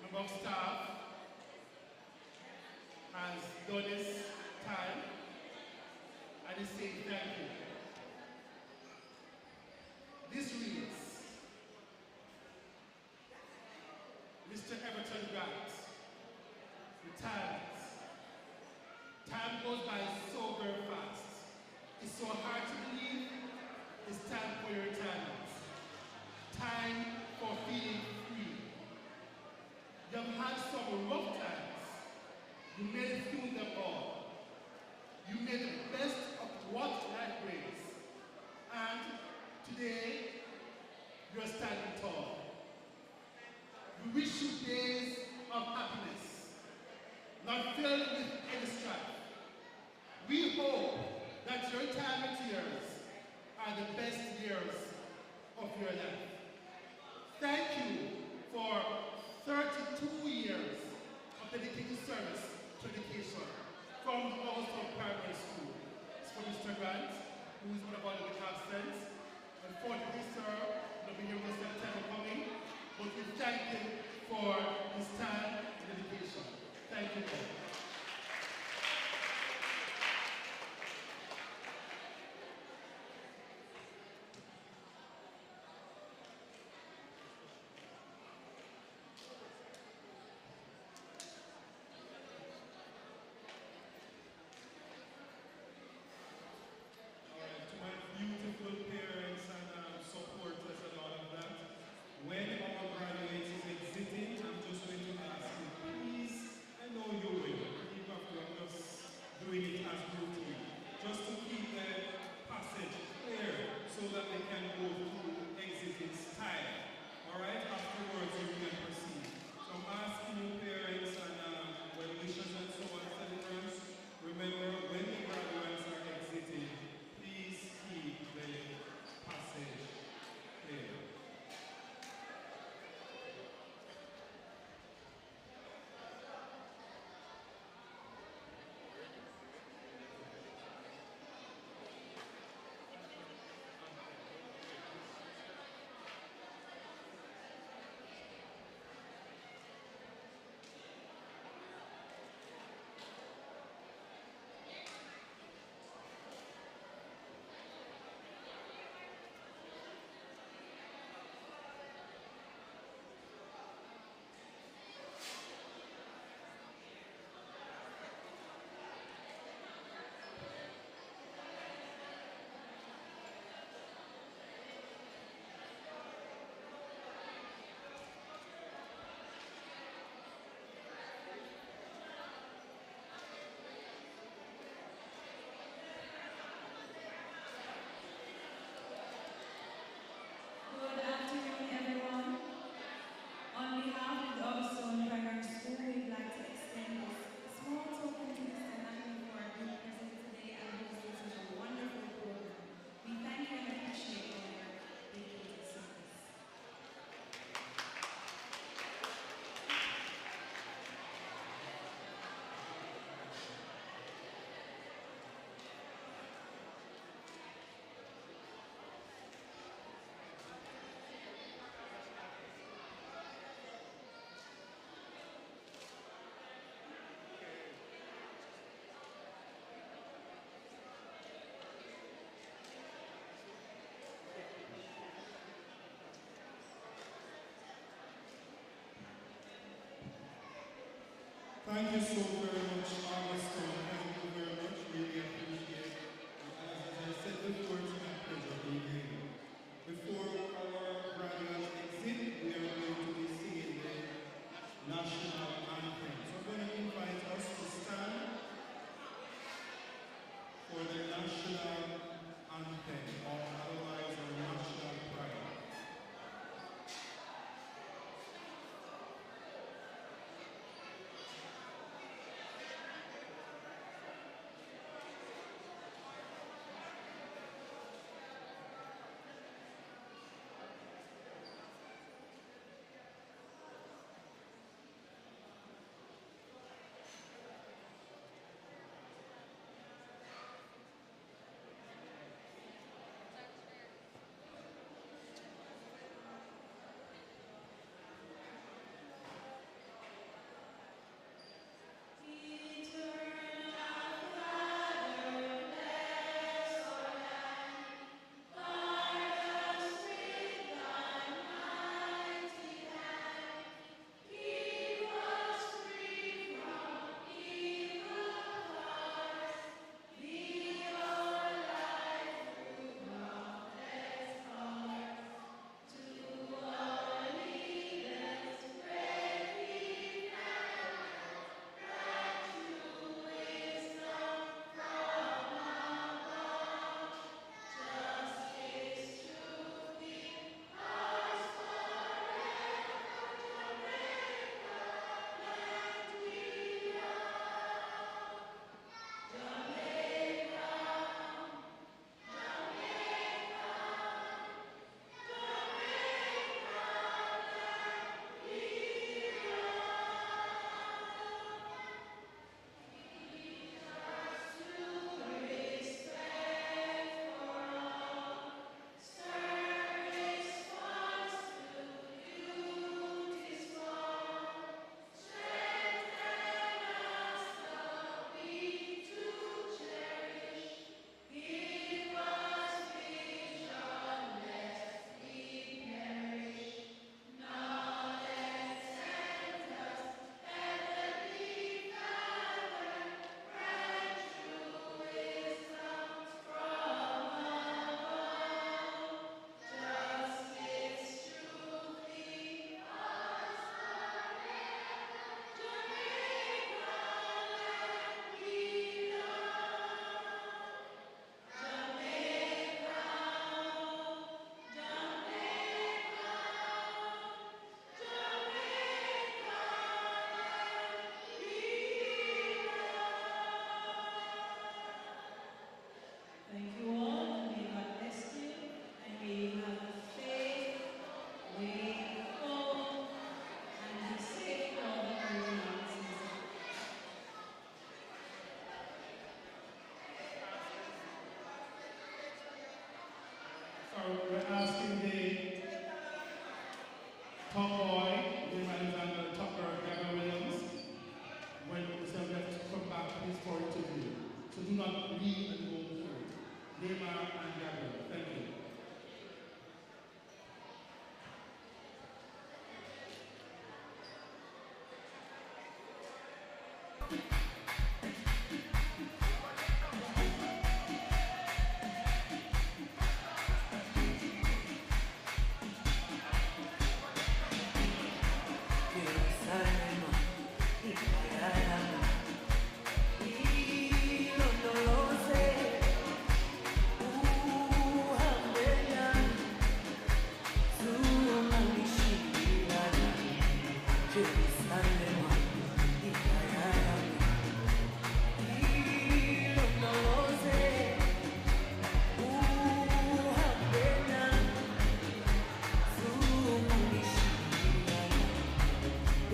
Member of staff has done his time and is saying thank you. This reads, Mr. Everton Grant retires. Time goes by so very fast. It's so hard to believe it's time for your retirement. Time for feeling free. You have had some rough times. You made it through them all. You made the best of what life brings. And today, you're standing tall. We wish you days of happiness, not filled with any strife. We hope that your retirement years are the best years of your life. Thank you for 32 years of dedicated service to education from the Augustine Primary School. It's for Mr. Grant, who is unavoidably absent. Unfortunately, sir, will be here in September coming, but we thank him for his time and dedication. Thank you all.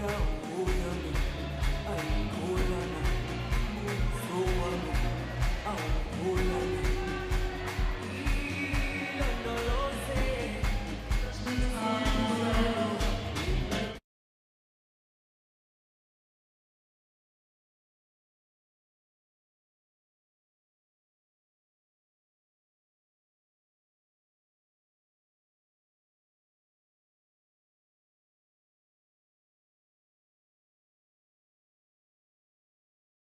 go.